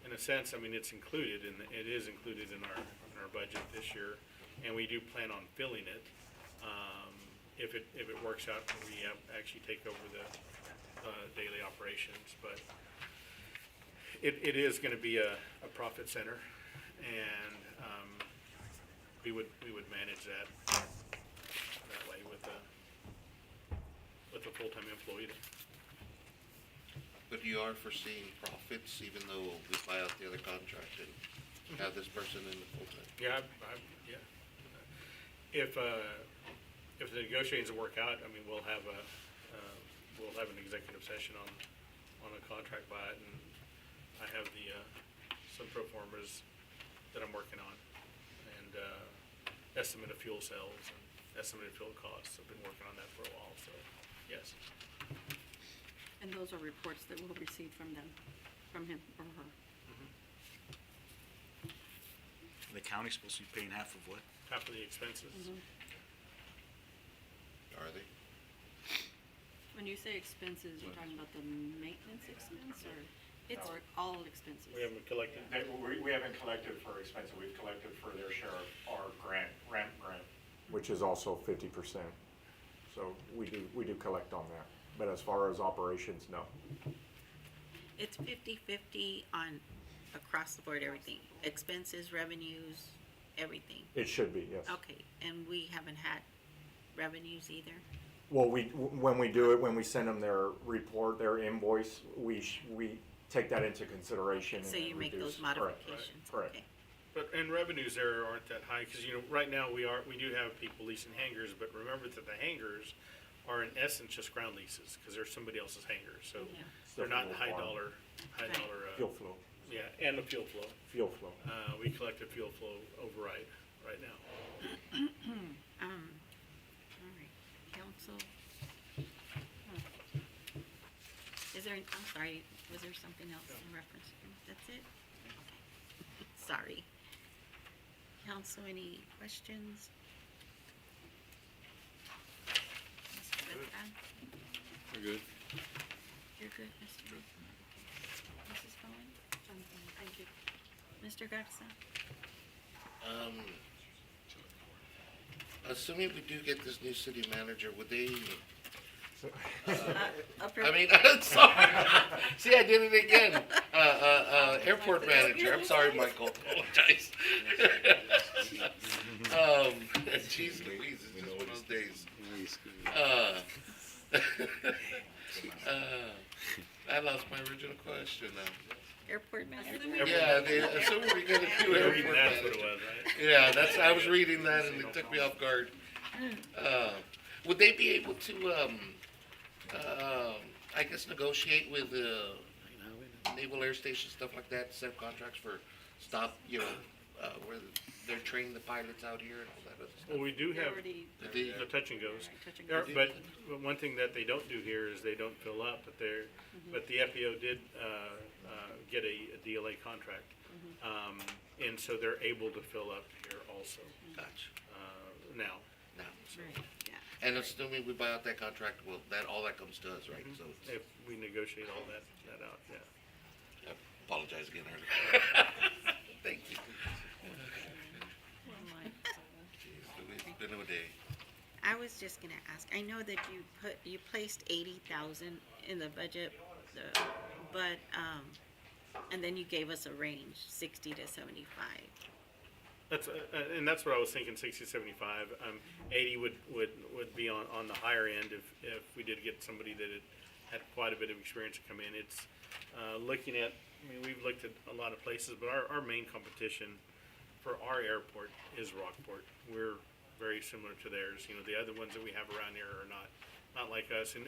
in a sense, I mean, it's included, and it is included in our budget this year, and we do plan on filling it. If it works out, we actually take over the daily operations, but it is gonna be a profit center, and we would manage that way with a full-time employee. but you are foreseeing profits even though we buy out the other contract and have this person in the full-time? Yeah, yeah. If the negotiations work out, I mean, we'll have an executive session on a contract buy it, and I have some pro formas that I'm working on, and estimate of fuel cells and estimate of fuel costs. I've been working on that for a while, so, yes. And those are reports that we'll receive from them, from him or her. The county's supposed to be paying half of what? Half of the expenses. Are they? When you say expenses, you're talking about the maintenance expense It's- or all expenses? We haven't collected. We haven't collected for expenses, we've collected for their share of our ramp grant, which is also 50%. So we do collect on that, but as far as operations, no. It's 50-50 on across the board, everything, expenses, revenues, everything. It should be, yes. Okay, and we haven't had revenues either? Well, when we do it, when we send them their report, their invoice, we take that into consideration and So you make reduce. those Correct, modifications, correct. okay. And revenues there aren't that high, because, right now, we do have people leasing hangars, but remember that the hangars are in essence just ground leases, because they're somebody else's hangars, so Yeah. they're not Fuel high farm. dollar, Fuel flow, yeah, and the fuel flow. fuel flow. We collect a fuel flow override right now. All right, council. Is there, I'm sorry, was there something else in reference? That's it? Okay. Sorry. Council, any questions? Mr. Beltran? We're good. You're good, Mr. Beltran? Mrs. Bowen? Thank you. Mr. Garza? Assuming we do get this new city manager, would they, Upper- I mean, sorry, see, I did it again. Airport manager, I'm sorry, Michael, apologize. Jeez Louise, it's just one of those days. I lost my original question now. Airport manager? Yeah, so we got a few airport That's what it managers. was, right? Yeah, I was reading that and it took me off guard. Would they be able to, I guess negotiate with, Naval Air Station, stuff like that, set up contracts for stop, where they're training the pilots out here and all that other stuff? Well, we do have The- the touch and goes. Right, touch and There- goes. But one thing that they don't do here is they don't fill up, but the FBO did, get a DLA contract. And so they're able to fill up here also, Gotcha. now. Now, Right, yeah. and assuming we buy out that contract, well, all that comes to us, right? So, If we negotiate all that out, yeah. I apologize again, earlier. Thank you. It's been a day. I was just gonna ask, I know that you placed 80,000 in the budget, but, and then you gave us a range, 60 to 75. That's, and that's what I was thinking, 60, 75. 80 would be on the higher end if we did get somebody that had quite a bit of experience to come in. It's, looking at, we've looked at a lot of places, but our main competition for our airport is Rockport. We're very similar to theirs. The other ones that we have around here are not like us. And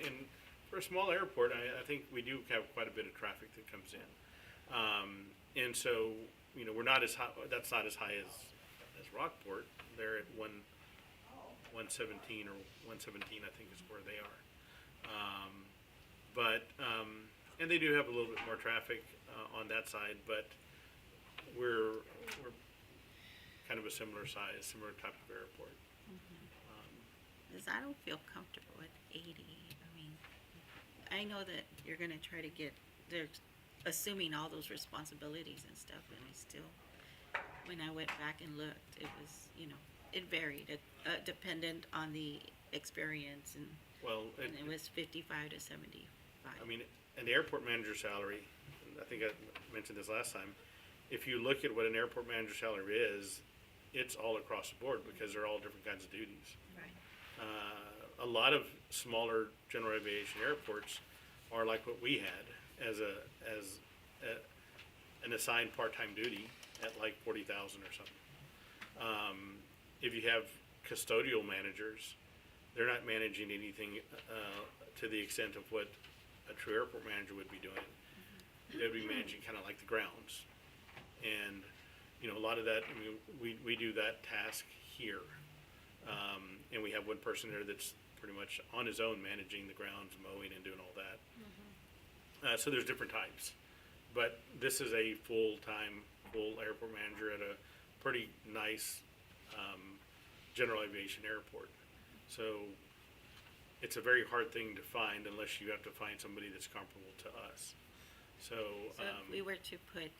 for a small airport, I think we do have quite a bit of traffic that comes in. And so, we're not as high, that's not as high as Rockport. They're at 117 or 117, I think is where they are. And they do have a little bit more traffic, on that side, but we're kind of a similar size, similar type of airport. Because I don't feel comfortable with 80. I mean, I know that you're gonna try to they're assuming all those responsibilities and stuff, and I still, when I went back and looked, it was, it varied, dependent on the experience, and Well, it was 55 to 75. I mean, an airport manager salary, I think I mentioned this last time, if you look at what an airport manager salary is, it's all across the board because they're all different kinds of duties. Right. A lot of smaller general aviation airports are like what we had as an assigned part-time duty at like 40,000 or something. If you have custodial managers, they're not managing anything to the extent of what a true airport manager would be doing. They'd be managing kind of like the grounds. And, a lot of that, we do that task here. And we have one person there that's pretty much on his own managing the grounds, mowing and doing all that. So there's different types. But this is a full airport manager at a pretty nice general aviation airport. So it's a very hard thing to find unless you have to find somebody that's comparable to us. So, So if we were to put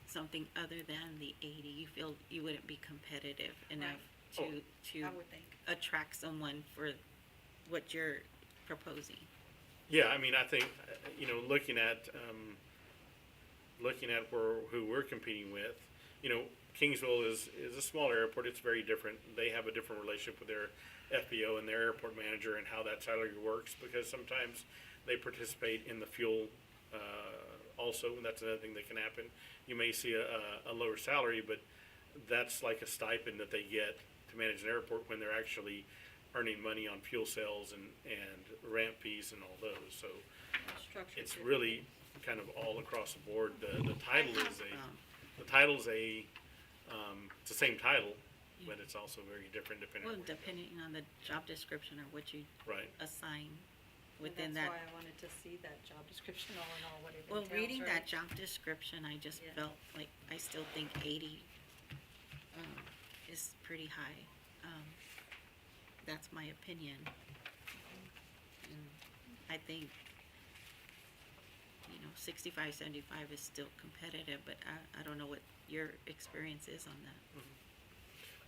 something other than the 80, you feel you wouldn't be competitive enough to I would think. attract someone for what you're proposing? yeah, I think, looking at who we're competing with, Kingsville is a smaller airport. It's very different. They have a different relationship with their FBO and their airport manager and how that salary works, because sometimes they participate in the fuel also, and that's another thing that can happen. You may see a lower salary, but that's like a stipend that they get to manage an airport when they're actually earning money on fuel sales and ramp fees and all those. So Structure. it's really kind of all across the board. The title is it's the same title, but it's also very different depending Well, on where you go. depending on the job description or what you Right. assign And within that's that. why I wanted to see that job description all in all, what it Well, entails, reading right? that job description, I just Yeah. felt like, I still think 80 is pretty high. That's my opinion. And I think, 65, 75 is still competitive, but I don't know what your experience is on that.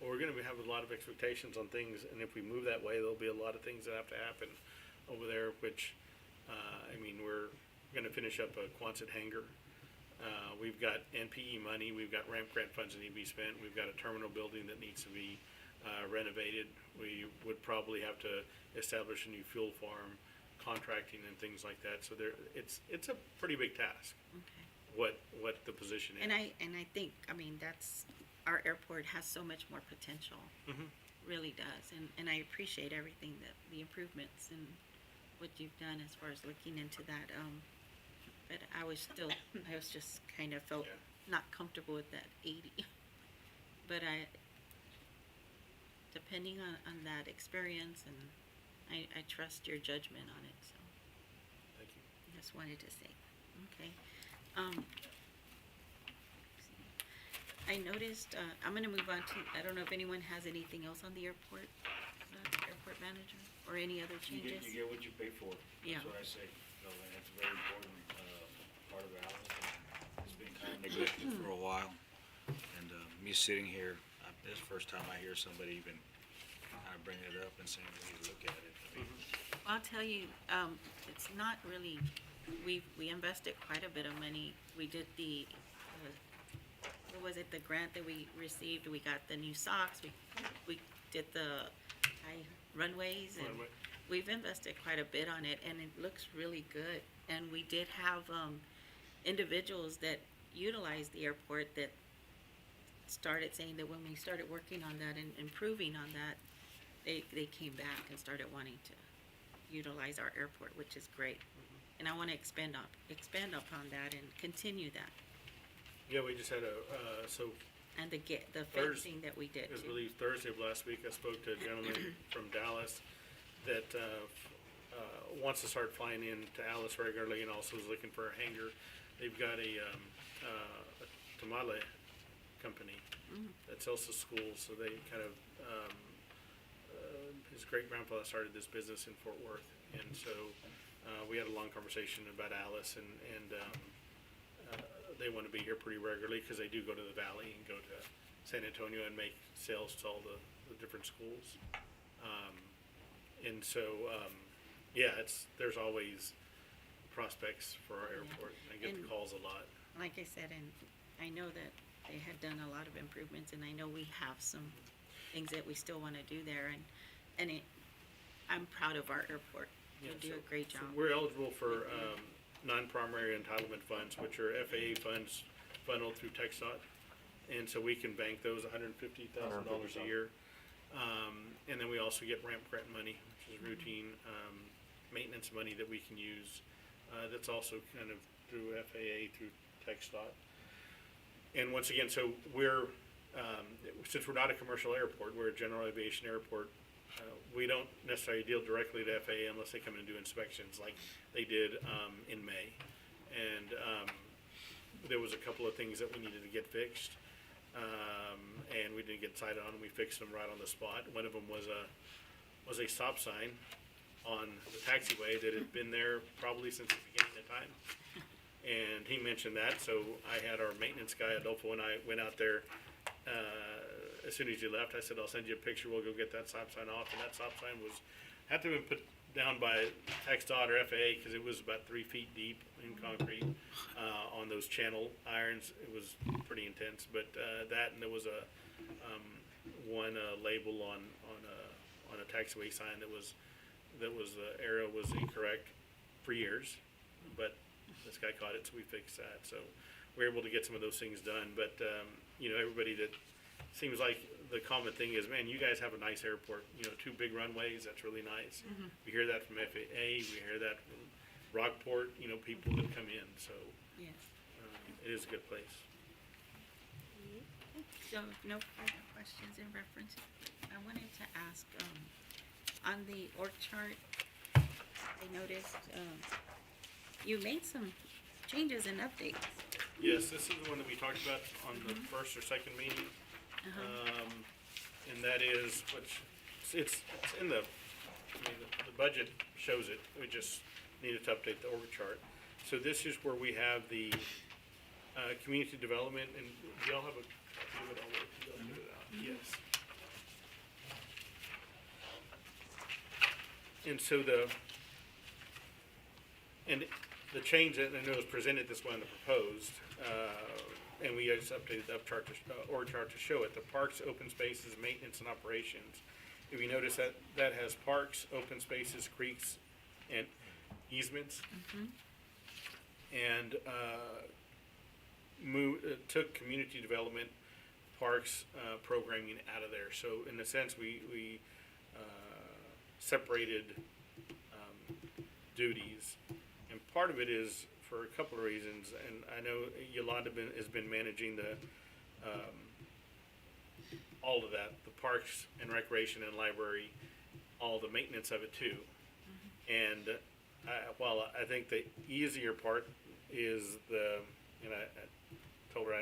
Well, we're gonna have a lot of expectations on things, and if we move that way, there'll be a lot of things that have to happen over there, which, we're gonna finish up a Quonset hangar. We've got NPE money, we've got ramp grant funds that need to be spent, we've got a terminal building that needs to be renovated. We would probably have to establish a new fuel farm, contracting and things like that, so it's a pretty big task. Okay. what the position is. And I think, I mean, our airport has so much more potential. Mhm. Really does, and I appreciate everything the improvements and what you've done as far as looking into that, but I was just kind of felt Yeah. not comfortable with that 80. But depending on that experience, and I trust your judgment on it, so. Thank you. Just wanted to say, okay. I noticed, I'm gonna move on to, I don't know if anyone has anything else on the airport manager, or any other You changes? get what you pay for. Yeah. That's what I say. You know, and it's a very important, part of Alice. And it's been kind of neglected for a while. And, me sitting here, this is the first time I hear somebody even kind of bringing it up and saying we need to look at it. I mean, I'll tell you, it's not really, we invested quite a bit of money. We did what was it, the grant that we received, we got the new socks, we did the high runways, and Runway. we've invested quite a bit on it, and it looks really good. And we did have, individuals that utilized the airport that started saying that when we started working on that and improving on that, they came back and started wanting to utilize our airport, which is great. And I want to expand upon that and continue that. Yeah, we just had And the Thursday- fencing that we did I too. believe Thursday of last week, I spoke to a gentleman from Dallas that wants to start flying in to Alice regularly and also is looking for a hangar. They've got a tamale company that sells to schools, so they kind of, his great-grandfather started this business in Fort Worth. And so we had a long conversation about Alice, and they want to be here pretty regularly because they do go to the valley and go to San Antonio and make sales to all the different schools. And so, yeah, there's always prospects for our airport. I get the And- calls a lot. Like I said, and I know that they had done a lot of improvements, and I know we have some things that we still want to do there, and I'm proud of our airport. They Yeah, do so- a great so job. We're eligible for non-primary entitlement funds, which are FAA funds funneled through TxDOT. And so we can bank those $150,000 a year. And then we also get ramp grant money, which is routine maintenance money that we can use. That's also kind of through FAA, through TxDOT. And once again, so since we're not a commercial airport, we're a general aviation airport, we don't necessarily deal directly to FAA unless they come in and do inspections like they did in May. And there was a couple of things that we needed to get fixed, and we didn't get cited on, and we fixed them right on the spot. One of them was a stop sign on the taxiway that had been there probably since the beginning of time. And he mentioned that, so I had our maintenance guy, Adolfo, and I went out there as soon as you left. I said, I'll send you a picture, we'll go get that stop sign off. And that stop sign had to have been put down by TxDOT or FAA because it was about 3 feet deep in concrete on those channel irons. It was pretty intense, but that, and there was one label on a taxiway sign that was the arrow was incorrect for years, but this guy caught it, so we fixed that. So we're able to get some of those things done. But everybody that seems like the common thing is, man, you guys have a nice airport. 2 big runways. That's really nice. We hear that from FAA. We hear that from Rockport. People that come in. So Yes. it is a good place. So, no further questions in reference. I wanted to ask, on the org chart, I noticed, you made some changes and updates. Yes, this is the one that we talked about on the first or second meeting. And that is, it's in the budget shows it. We just needed to update the org chart. So this is where we have the community development, and do y'all have a copy of it? I'll let you guys get it out. Yes. And so the change that I know is presented this way on the proposed, and we just updated the org chart to show it. The parks, open spaces, maintenance, and operations. If you notice that has parks, open spaces, creeks, and easements. And took community development, parks, programming out of there. So in a sense, we separated duties. And part of it is for a couple of reasons, and I know Yolanda has been managing the, all of that, the parks and recreation and library, all the maintenance of it too. And while I think the easier part is and I told her,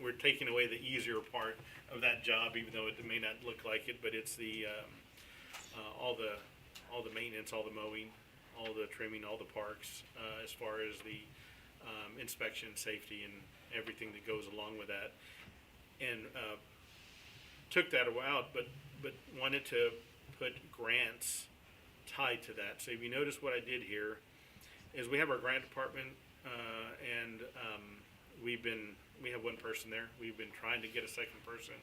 we're taking away the easier part of that job, even though it may not look like it, but it's all the maintenance, all the mowing, all the trimming, all the parks, as far as the inspection, safety, and everything that goes along with that. And took that out, but wanted to put grants tied to that. So if you notice what I did here is we have our grant department, and we have one person there. We've been trying to get a second person,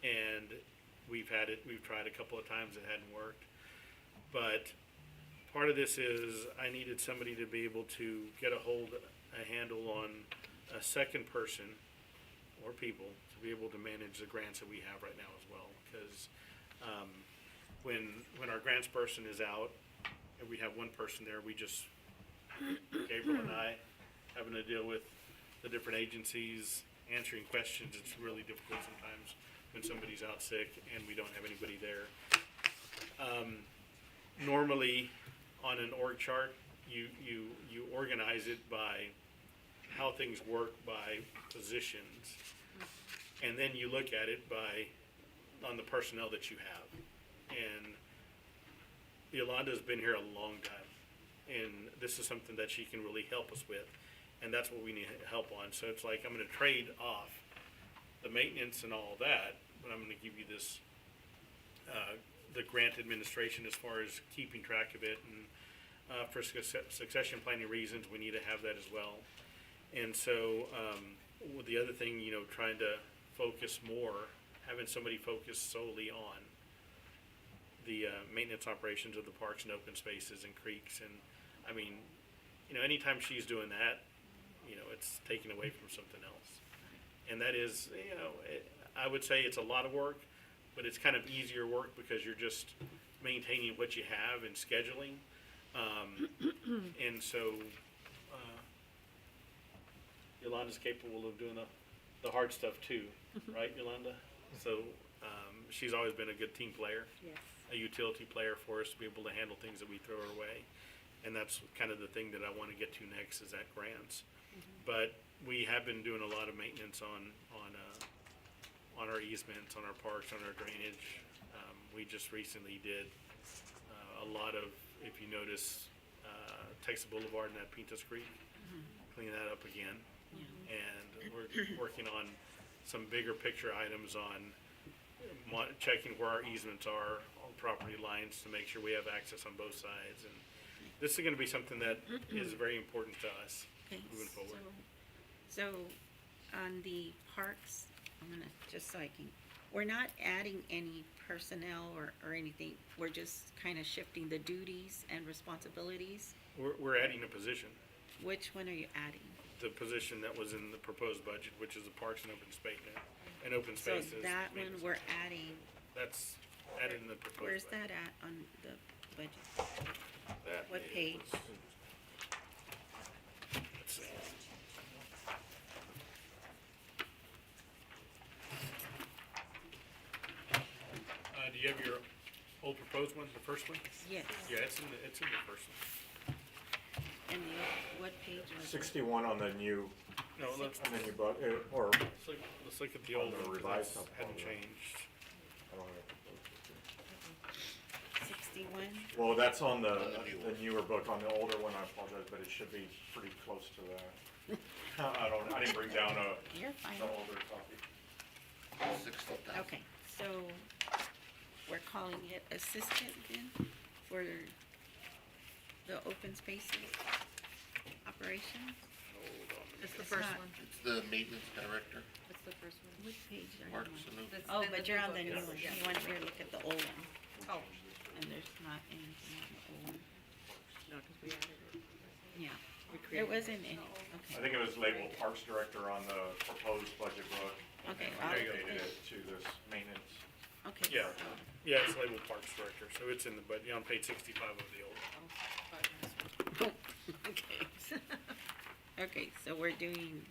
and we've tried a couple of times, it hadn't worked. But part of this is I needed somebody to be able to get a handle on a second person or people to be able to manage the grants that we have right now as well. Because when our grants person is out and we have one person there, Gabriel and I, having to deal with the different agencies, answering questions, it's really difficult sometimes when somebody's out sick and we don't have anybody there. Normally, on an org chart, you organize it by how things work by positions, and then you look at it on the personnel that you have. And Yolanda's been here a long time, and this is something that she can really help us with, and that's what we need help on. So it's like, I'm gonna trade off the maintenance and all that, but I'm gonna give you this, the grant administration as far as keeping track of it, and for succession planning reasons, we need to have that as well. And so, with the other thing, trying to focus more, having somebody focus solely on the maintenance operations of the parks and open spaces and creeks. And anytime she's doing that, it's taken away from something else. And that is, I would say it's a lot of work, but it's kind of easier work because you're just maintaining what you have and scheduling. And so, Yolanda's capable of doing the hard stuff too, right, Yolanda? So, she's always been a good team player. Yes. A utility player for us to be able to handle things that we throw her way. And that's kind of the thing that I want to get to next is that grants. But we have been doing a lot of maintenance on our easements, on our parks, on our drainage. We just recently did a lot of, if you notice, Texas Boulevard and that Pintas Creek, clean that up again. And we're working on some bigger picture items on checking where our easements are on property lines to make sure we have access on both sides. And this is gonna be something that is very important to us Okay, moving forward. So on the parks, I'm gonna, just so I can, we're not adding any personnel or anything. We're just kind of shifting the duties and responsibilities. We're adding a position, Which one are you adding? the position that was in the proposed budget, which is the Parks and Open Space, and Open So Spaces. that one maintenance. we're adding, That's added in the proposed budget. where's that at on the budget? That What is- page? let's see. Do you have your old proposed one, the first one? Yes. Yeah, it's in the first one. And what page was it? 61 on the new, No, let's or, let's look at the old On the one, 'cause revised that's stuff, hadn't yeah. changed. I don't know. 61? Well, that's on On the new the newer book. On the older one, I apologize, but it should be pretty close to that. I didn't bring down You're fine. the older copy. 60,000. Okay, so we're calling it assistant then for the open spaces operation? It's the It's first not- one. It's the maintenance director, It's the first one. Which page are you Parks on? and Open. That's Oh, the but you're on the book, new yes, one. yes. You want me to look at the old one, Oh, and there's not anything on the old one. No, because we added it. Yeah, There wasn't any, I okay, think it was labeled Parks Director on the proposed budget book. okay, And I'll- we updated it to this maintenance. okay. Yeah. so- Yeah, it's labeled Parks Director, so it's in the, but on page 65 of the old. Oh, okay. Okay, so we're doing,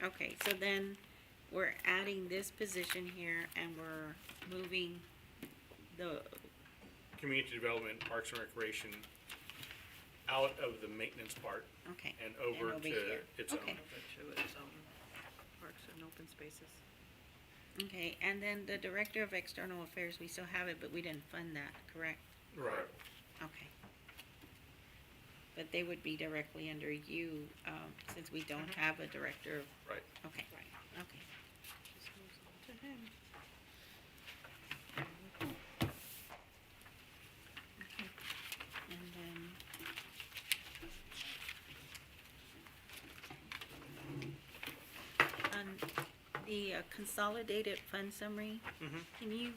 okay, so then we're adding this position here and we're moving the, Community Development, Parks and Recreation out of the maintenance part okay. and over to here. its own. Okay. To its own parks and open spaces. Okay, and then the Director of External Affairs, we still have it, but we didn't fund that, correct? Right. Okay. But they would be directly under you, since we don't have a director of, Right. okay, okay. Just moves on to him. And then. On the consolidated fund summary, can you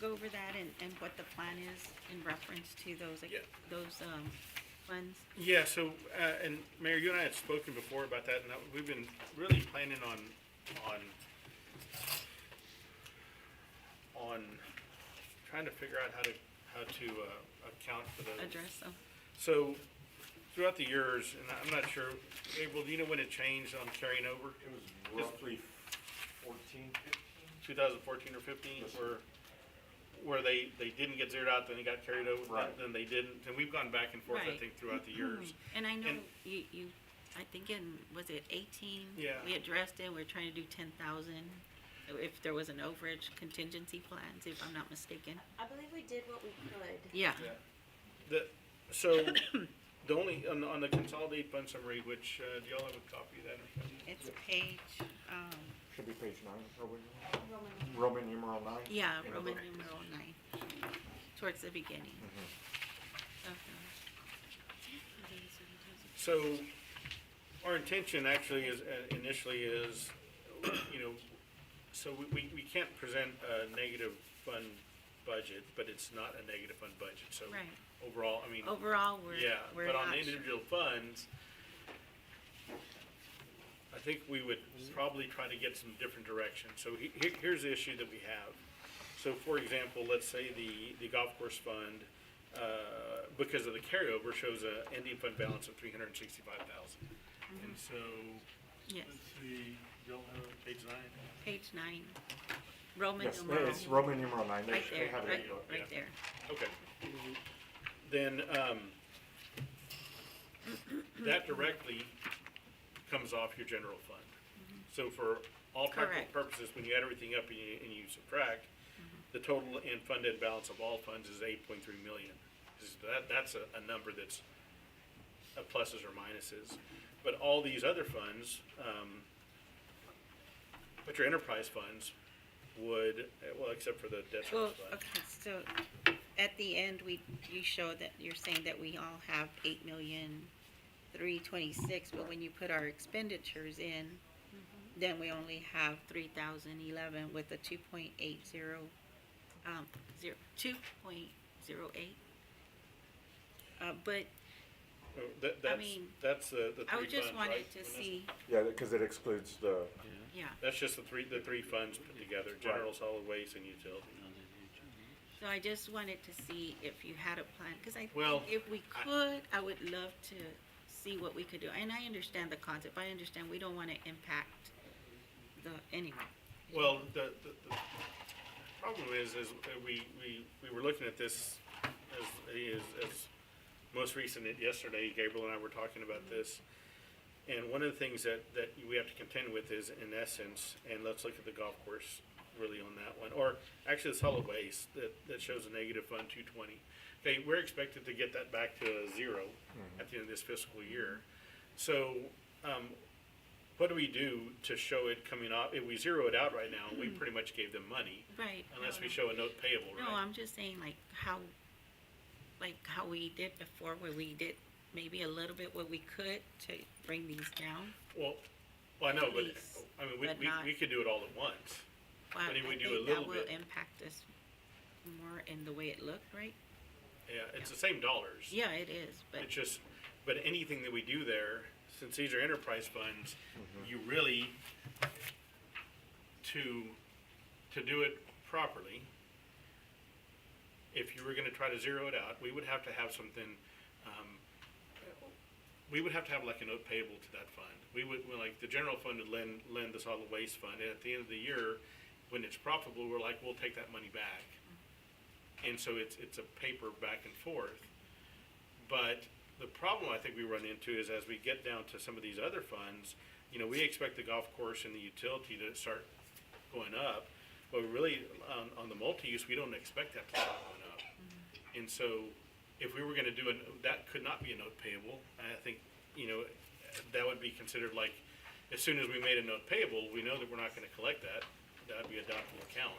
go over that and what the plan is in reference to those, Yeah. those, funds? Yeah, so, and Mayor, you and I had spoken before about that, and we've been really planning on trying to figure out how to account for those. Address them? So, throughout the years, and I'm not sure, April, do you know when it changed on carrying over? It was roughly 14, 2014 or 15, Yes, sir. where they didn't get zeroed out, then they got carried over, Right. then they didn't, and we've gone back and forth, I Right. think, throughout the years. And I know And- you, I think in, was it 18? Yeah. We addressed it, we're trying to do 10,000, if there was an overage contingency plans, if I'm not mistaken. I believe we did what we could. Yeah, So, the only, on the consolidated fund summary, which, do y'all have a copy of that or something? it's page, should be page 9, Roman numeral 9. yeah, Roman numeral 9, towards the beginning. Okay. So, our intention actually is, initially is, you know, so we can't present a negative fund budget, but it's not a negative fund budget, so. Right. Overall, I mean. Overall, Yeah, we're but on not the sure. individual funds, I think we would probably try to get some different direction. So here's the issue that we have. So for example, let's say the golf course fund, because of the carryover, shows a ending fund balance of $365,000. And so, Yes, let's see, y'all have page 9? page 9, Roman Yes, numeral. it's Roman numeral 9. Right They there, have it right, in the book. right there. Okay. Then, that directly comes off your general fund. So for all practical Correct. purposes, when you add everything up and you subtract, the total and funded balance of all funds is 8.3 million. That's a number that's a pluses or minuses. But all these other funds, which are enterprise funds, would, well, except for the debt Well, service fund. okay, so at the end, you show that you're saying that we all have 8,326,000, but when you put our expenditures in, then we only have 3,011 with a 2.08. But Oh, mean, that's the three I funds, just right? wanted to Vanessa? see, Yeah, because it excludes the, yeah, That's just the three funds put together, general solid waste and utility. so I just wanted to see if you had a plan, because I Well, think if we could, I would love to see what we could do. And I understand the concept, I understand we don't want to impact anyway. Well, the problem is we were looking at this as most recent, yesterday, Gabriel and I were talking about this. And one of the things that we have to contend with is, in essence, and let's look at the golf course really on that one, or actually the solid waste that shows a negative fund 220. Okay, we're expected to get that back to zero at the end of this fiscal year. So, what do we do to show it coming off? If we zero it out right now, we pretty much gave them money, Right. unless we show a note payable, No, right? I'm just saying like how we did before, where we did maybe a little bit what we could to bring these down. Well, I know, but, Please, I mean, but not- we could do it all at once. Well, But if we I do a think little that will bit- impact us more in the way it looked, right? Yeah, it's the same dollars. Yeah, it is, but It's just, But anything that we do there, since these are enterprise funds, you really, to do it properly, if you were gonna try to zero it out, we would have to have something, we would have to have like a note payable to that fund. We would, well, like, the general fund would lend the solid waste fund, and at the end of the year, when it's profitable, we're like, we'll take that money back. And so it's a paper back and forth. But the problem I think we run into is as we get down to some of these other funds, you know, we expect the golf course and the utility to start going up, but we really, on the multi-use, we don't expect that to start going up. And so, if we were gonna do that could not be a note payable. I think, you know, that would be considered like, as soon as we made a note payable, we know that we're not gonna collect that. That'd be a doubtful account.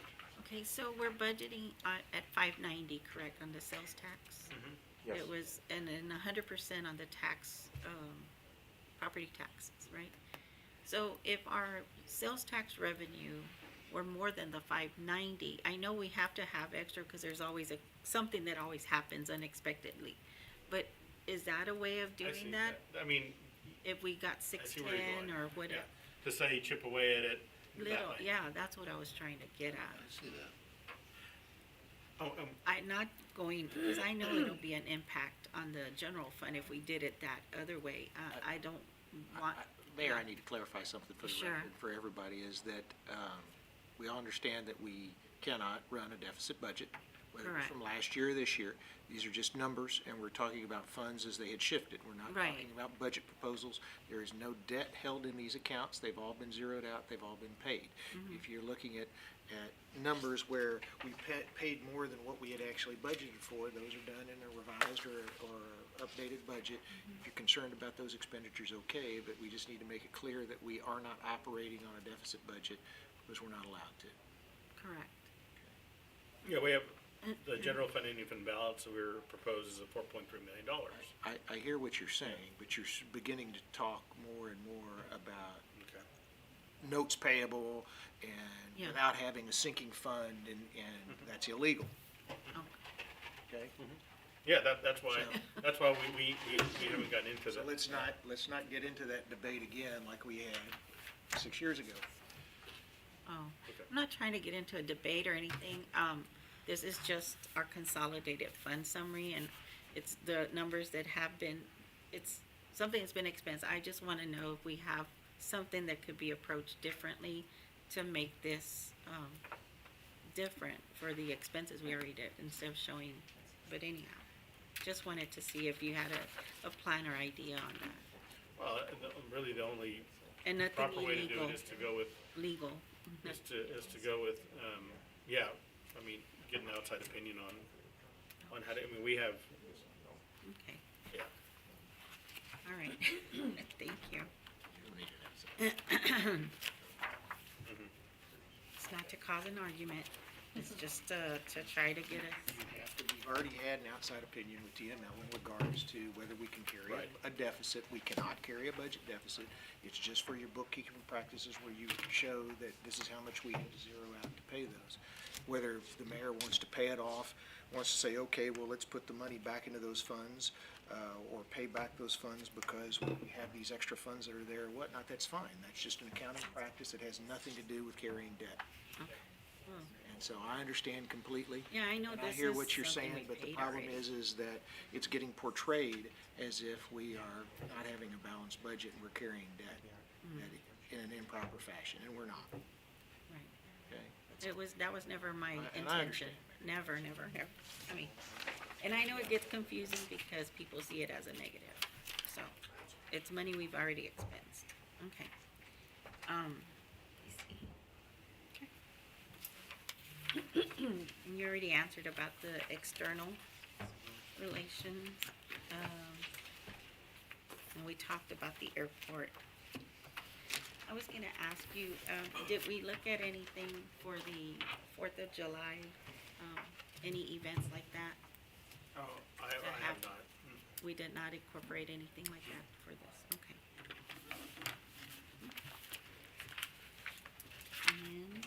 Okay, so we're budgeting at 590, correct, on the sales tax? Yes. It was, and then 100% on the tax, property taxes, right? So if our sales tax revenue were more than the 590, I know we have to have extra because there's always something that always happens unexpectedly. But is that a way of I see doing that? I mean, If we got I see where you're 610 going. or whatever? Yeah, to say chip away at it that Little, way. yeah, that's what I was trying to get at. I see that. Oh, I'm not going, because I know it'll be an impact on the general fund if we did it that other way. I don't want, Mayor, I need to clarify something for the Sure. record, for everybody, is that we all understand that we cannot run a deficit budget, whether it's Correct. from last year or this year. These are just numbers, and we're talking about funds as they had shifted. We're not Right. talking about budget proposals. There is no debt held in these accounts. They've all been zeroed out. They've all been paid. If you're looking at numbers where we paid more than what we had actually budgeted for, those are done in a revised or updated budget. If you're concerned about those expenditures, okay, but we just need to make it clear that we are not operating on a deficit budget because we're not allowed to. correct. Yeah, we have the general fund ending fund balance that we're proposes of $4.3 million. I hear what you're saying, but you're beginning to talk more and more about Okay. notes payable and Yeah. without having a sinking fund, and that's illegal. Oh, Okay? Yeah, that's why we haven't gotten into So that. let's not get into that debate again like we had 6 years ago. oh. Okay. I'm not trying to get into a debate or anything. This is just our consolidated fund summary, and it's the numbers that have been, it's something that's been expensive. I just want to know if we have something that could be approached differently to make this different for the expenses we already did instead of showing, but anyhow. Just wanted to see if you had a plan or idea on that. Well, really the only And nothing proper way to do illegal, it is to go with, legal. is to go with, yeah, I mean, get an outside opinion on how to, I mean, we have, Okay, yeah. all right. Thank you. It's not to cause an argument. It's just to try to get us, We've already had an outside opinion with TML in regards to whether we can carry Right. a deficit. We cannot carry a budget deficit. It's just for your bookkeeping practices where you show that this is how much we have to zero out to pay those. Whether the mayor wants to pay it off, wants to say, okay, well, let's put the money back into those funds, or pay back those funds because we have these extra funds that are there or whatnot, that's fine. That's just an accounting practice. It has nothing to do with carrying debt. And so I understand completely. yeah, I know And I this hear is what you're something saying, we but the paid problem already. is that it's getting portrayed as if we are not having a balanced budget and we're carrying debt in an improper fashion, and we're not, Right. okay? That was never my And I intention. understand. Never. I mean, and I know it gets confusing because people see it as a negative. So, it's money we've already expensed. Okay. And you already answered about the external relations. And we talked about the airport. I was gonna ask you, did we look at anything for the 4th of July? Any events like that? Oh, I have not. We did not incorporate anything like that for this, okay. And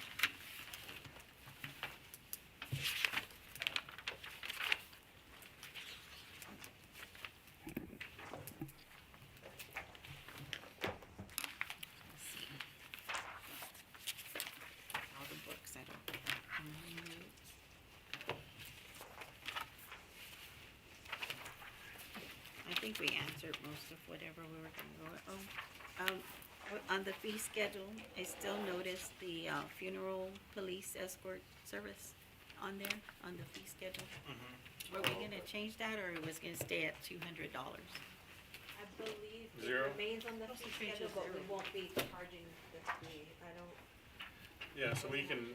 think we answered most of whatever we were gonna go, on the fee schedule, I still noticed the, funeral police escort service on there, on the fee schedule. Were we gonna change that, or it was gonna stay at $200? I believe it Zero? remains on the fee change schedule, to but we zero. won't be charging the fee. I don't, Yeah, so we can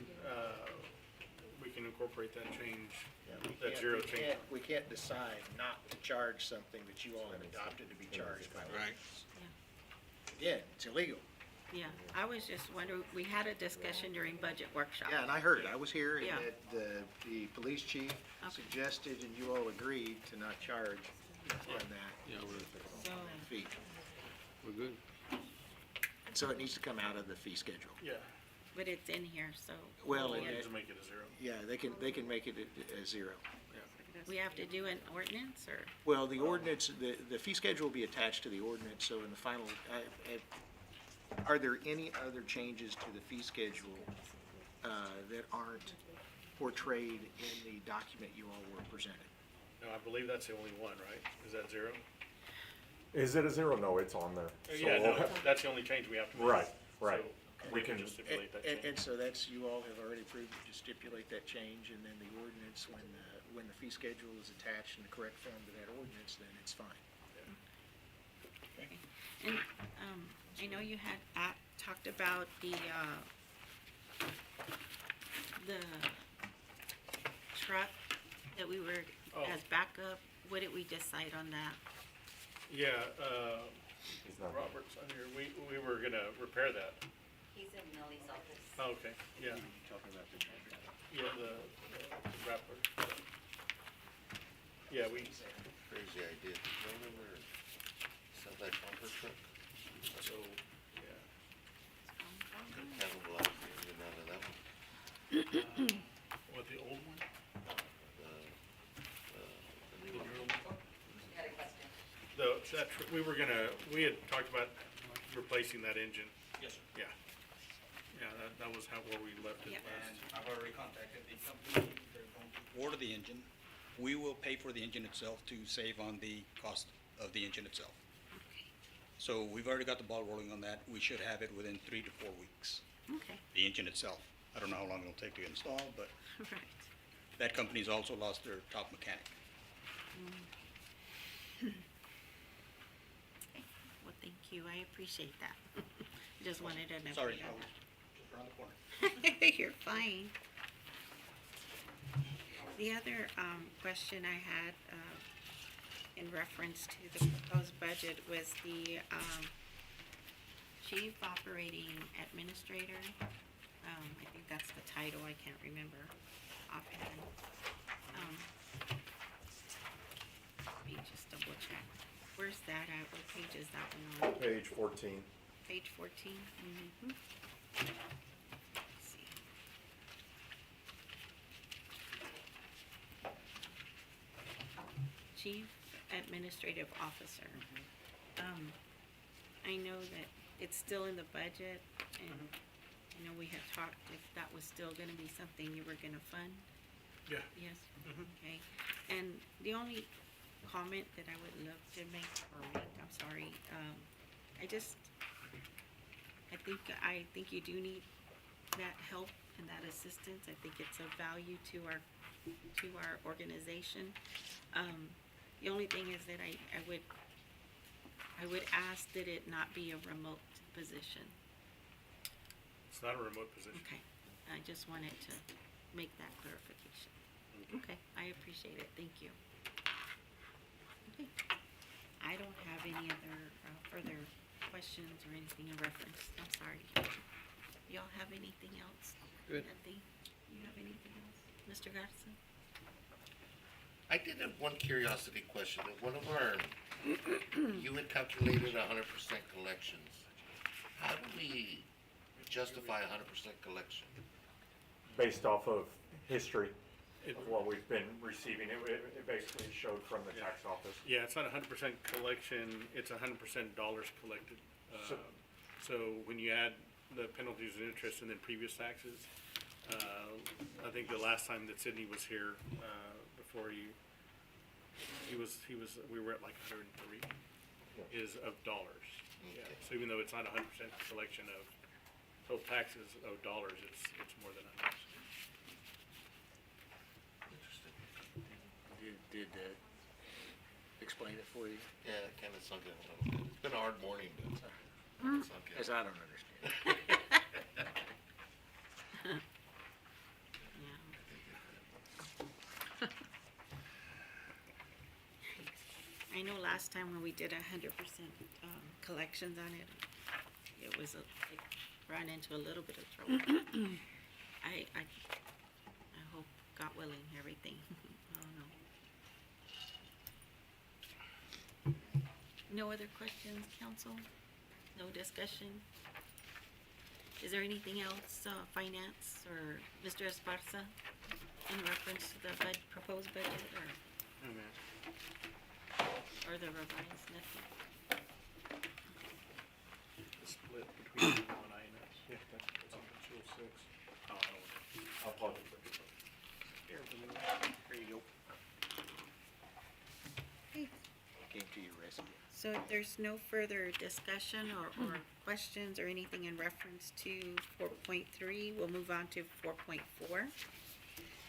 incorporate that change, We that can't- zero we change. can't- We can't decide not to charge something that you all have adopted to be charged by ordinance. Again, it's illegal. Yeah, I was just wondering, we had a discussion during budget workshop. Yeah, and I heard it. I was here, and Yeah. the police chief suggested, and you all agreed to not charge on that Yeah, So, fee. we're good. And so it needs to come out of the fee schedule. Yeah, but it's in here, so. Well, we and can it- just make it a zero. yeah, they can make it a zero. We have to do an ordinance, or? Well, the ordinance, the fee schedule will be attached to the ordinance, so in the final, are there any other changes to the fee schedule that aren't portrayed in the document you all were presented? No, I believe that's the only one, right? Is that zero? Is it a zero? No, it's on there. So Yeah, we'll no, have- that's the only change we have to make. Right, right. So We we can can- just stipulate that And change. so that's, you all have already approved to stipulate that change, and then the ordinance, when the fee schedule is attached in the correct form to that ordinance, then it's fine. And, I know you had talked about the truck that we were, Oh. as backup. What did we decide on that? Yeah, He's not- Robert's on here. We were gonna repair that. He's in Millie's office. Oh, okay, yeah. Talking about the Yeah, the Rappler. Yeah, we, Crazy idea. No one ever sell that bumper truck? so, yeah. Could cannibalize the engine out of that one. What, the old one? We had talked about replacing that engine. Yes, sir. Yeah. Yeah, that was where we left it Yeah. last. And I've already contacted the company, they're going to order the engine. We will pay for the engine itself to save on the cost of the engine itself. Okay, So we've already got the ball rolling on that. We should have it within 3 to 4 weeks, okay, the engine itself. I don't know how long it'll take to install, but right. that company's also lost their top mechanic. Well, thank you, I appreciate that. Just wanted to know. Sorry, I was just around the corner. You're fine. The other, question I had, in reference to the proposed budget was the, chief operating administrator. I think that's the title, I can't remember offhand. Let me just double check. Where's that at? What page is that one on? Page 14. Page 14? Mm-hmm. Let's see. Chief Administrative Officer. I know that it's still in the budget, and I know we had talked if that was still gonna be something you were gonna fund. Yeah. Yes, okay. And the only comment that I would love to make, I'm sorry, I think you do need that help and that assistance. I think it's of value to our organization. The only thing is that I would ask that it not be a remote position. It's not a remote position. Okay, I just wanted to make that clarification. Okay, I appreciate it, thank you. Okay, I don't have any other, further questions or anything in reference, I'm sorry. Y'all have anything else? Good. Nothing? You have anything else? Mr. Garza? I did have one curiosity question. One of our, you had calculated 100% collections. How do we justify 100% collection? Based off of history It- of what we've been receiving. It basically showed from the tax office. Yeah, it's not 100% collection, it's 100% dollars collected. So- So when you add the penalties and interest and then previous taxes, I think the last time that Sydney was here, before you we were at like 103, is of dollars. Yeah, Okay. so even though it's not 100% collection of total taxes of dollars, it's more than 100%. Interesting. Did explain it for you? Yeah, it kinda sunk in a little bit. It's been a hard morning, but it sunk in. As I don't understand. I know last time when we did 100% collections on it, it it ran into a little bit of trouble. I hope, God willing, everything, I don't know. No other questions, council? No discussion? Is there anything else, finance or Mr. Esparza, in reference to the proposed budget or the revised, nothing? The split between the one INS. Yeah, that's on June 6th. Oh, I don't want I'll plug it for you. Here you go. Okay. Came to your rescue. So if there's no further discussion or questions or anything in reference to 4.3, we'll move on to 4.4.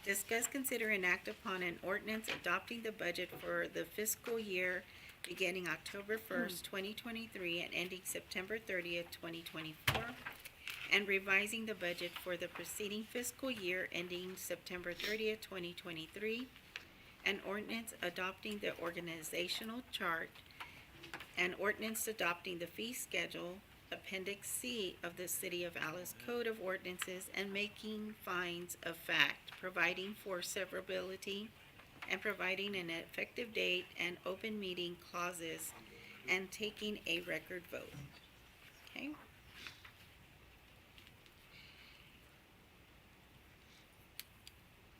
Discuss, consider, and act upon an ordinance adopting the budget for the fiscal year beginning October 1st, 2023 and ending September 30th, 2024, and revising the budget for the preceding fiscal year ending September 30th, 2023, an ordinance adopting the organizational chart, an ordinance adopting the fee schedule, Appendix C of the City of Alice Code of Ordinances, and making findings of fact, providing for severability, and providing an effective date and open meeting clauses, and taking a record vote. Okay?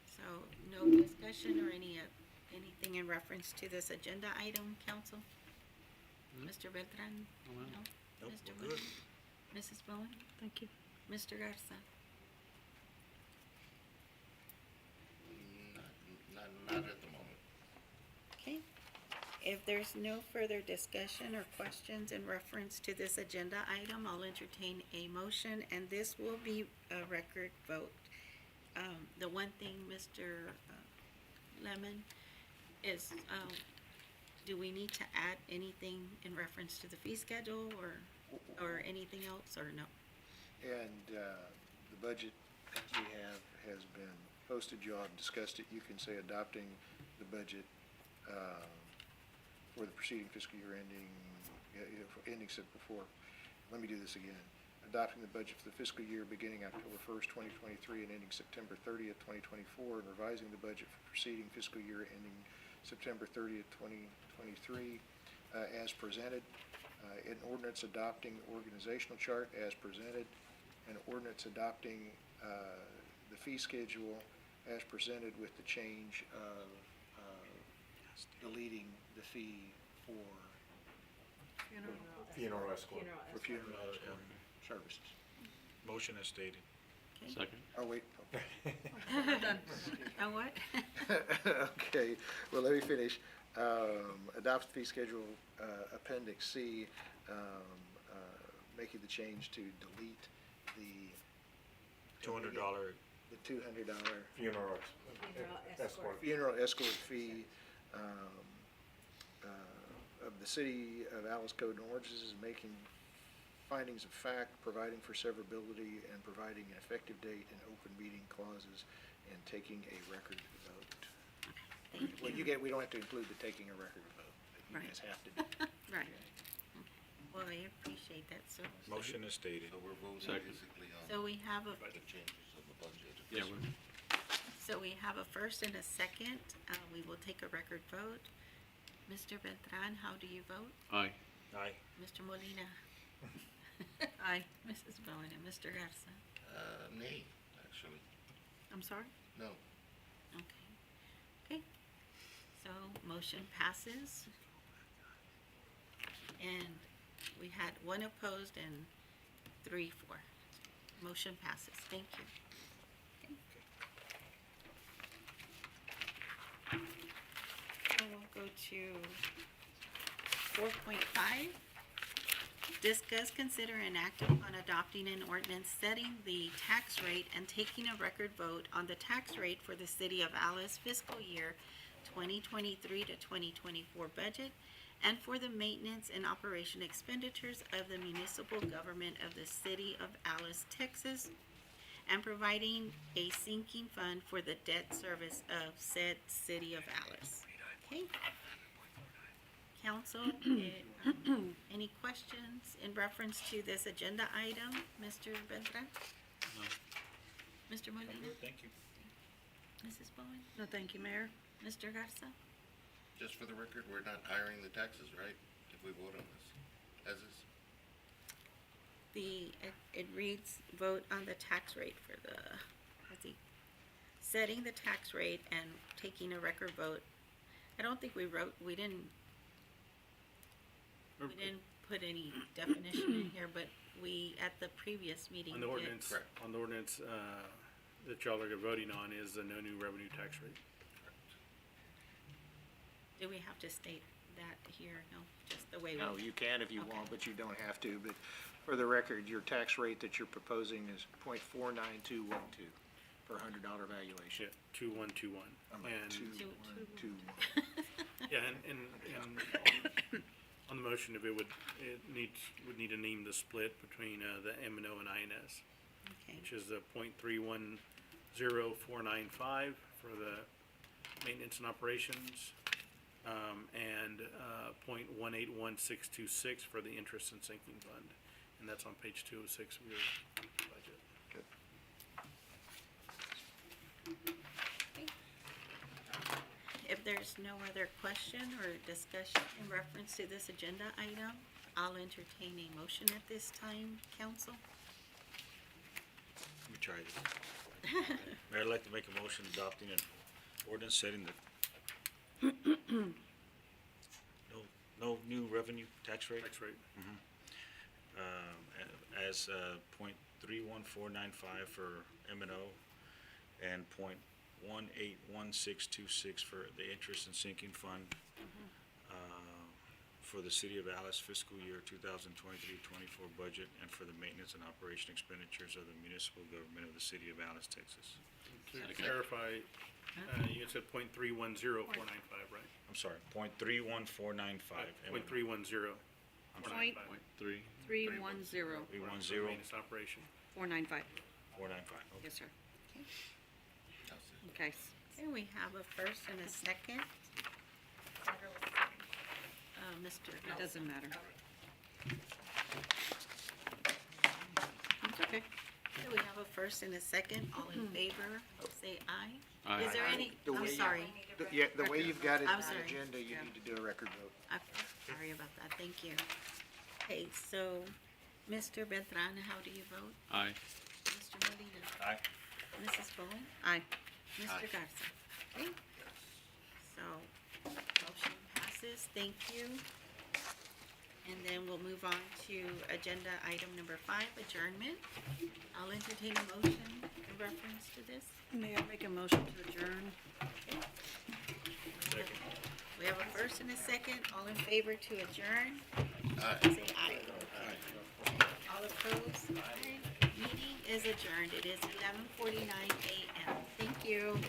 So, no discussion or anything in reference to this agenda item, council? Mr. Beltran? No, ma'am. Nope, Mr. we're good. Bowen? Mrs. Bowen? Thank you. Mr. Garza? Not at the moment. Okay. If there's no further discussion or questions in reference to this agenda item, I'll entertain a motion, and this will be a record vote. The one thing, Mr. Lemon, is, do we need to add anything in reference to the fee schedule or anything else, or no? And the budget that we have has been posted. You all have discussed it. You can say adopting the budget for the preceding fiscal year ending before. Let me do this again. Adopting the budget for the fiscal year beginning October 1st, 2023 and ending September 30th, 2024, and revising the budget for preceding fiscal year ending September 30th, 2023, as presented. An ordinance adopting organizational chart as presented. An ordinance adopting the fee schedule as presented with the change of deleting the fee for Funeral escort. funeral services. Motion as stated. Okay. Second. Oh, wait. And what? Okay, well, let me finish. Adopt fee schedule, Appendix C, making the change to delete the $200. the $200 Funeral escort. escort. funeral escort fee of the City of Alice Code and Ordinances, making findings of fact, providing for severability, and providing an effective date and open meeting clauses, and taking a record vote. Thank Well, you. we don't have to include the taking a record vote, but you Right. guys have to do it. Right. Well, I appreciate that, sir. Motion as stated. So we're voting Second. basically on So we have a, the changes of the budget. Yeah, we have a first and a second. We will take a record vote. Mr. Beltran, how do you vote? aye. Aye. Mr. Molina? Aye. Mrs. Bowen and Mr. Garza? Nay, actually, I'm sorry? no. Okay. Okay. So motion passes. And we had one opposed and 3 for. Motion passes. Thank you. Okay. So we'll go to 4.5. Discuss, consider, and act upon adopting an ordinance setting the tax rate and taking a record vote on the tax rate for the city of Alice fiscal year 2023 to 2024 budget and for the maintenance and operation expenditures of the municipal government of the city of Alice, Texas, and providing a sinking fund for the debt service of said city of Alice. Okay? Council, any questions in reference to this agenda item? Mr. Beltran? No. Mr. Molina? Thank you. Mrs. Bowen? No, thank you, Mayor. Mr. Garza? Just for the record, we're not hiring the taxes, right? If we vote on this, as is. It reads, vote on the tax rate for the, let's see, setting the tax rate and taking a record vote. I don't think we didn't put any definition in here, but we, at the previous meeting, On the did. ordinance, Correct. on the ordinance, that y'all are voting on is the no new revenue tax rate. Do we have to state that here? No, just the way we. No, you can if you Okay. want, but you don't have to. But for the record, your tax rate that you're proposing is .49212 per $100 valuation. Yeah, 2121. And, Two. yeah, and on the motion, if would need to name the split between, the M and O and INS, Okay, which is the .310495 for the maintenance and operations, and, .1816626 for the interest and sinking fund. And that's on page 206 of your budget. Good. if there's no other question or discussion in reference to this agenda item, I'll entertain a motion at this time, council. Let me try this. Mayor, I'd like to make a motion adopting an ordinance setting the no new revenue tax rate. Tax rate. As .31495 for M and O and .181626 for the interest and sinking fund for the city of Alice fiscal year 2023-24 budget and for the maintenance and operation expenditures of the municipal government of the city of Alice, Texas. To clarify, you said .310495, right? I'm sorry, .31495. .310. Point 3. 310 310 Maintenance operation. 495. 495. Okay. Yes, sir. That's it. Okay. Okay, we have a first and a second. Mr. It Garza. doesn't matter. It's okay. Okay, we have a first and a second. All in favor, say aye. Aye. Is there any, The way I'm you- sorry. Yeah, the way you've got it I'm in sorry. the agenda, you Yeah. need to do a record vote. Okay, sorry about that, thank you. Okay, so, Mr. Beltran, how do you vote? Aye. Mr. Molina? Aye. Mrs. Bowen? Aye. Mr. Garza? Okay, so, motion passes, thank you. And then we'll move on to agenda item number 5, adjournment. I'll entertain a motion in reference to this. May I make a motion to adjourn? We have a first and a second, all in favor to adjourn? Aye. Say aye. All opposed? Aye. Meeting is adjourned. It is 11:49 a.m. Thank you.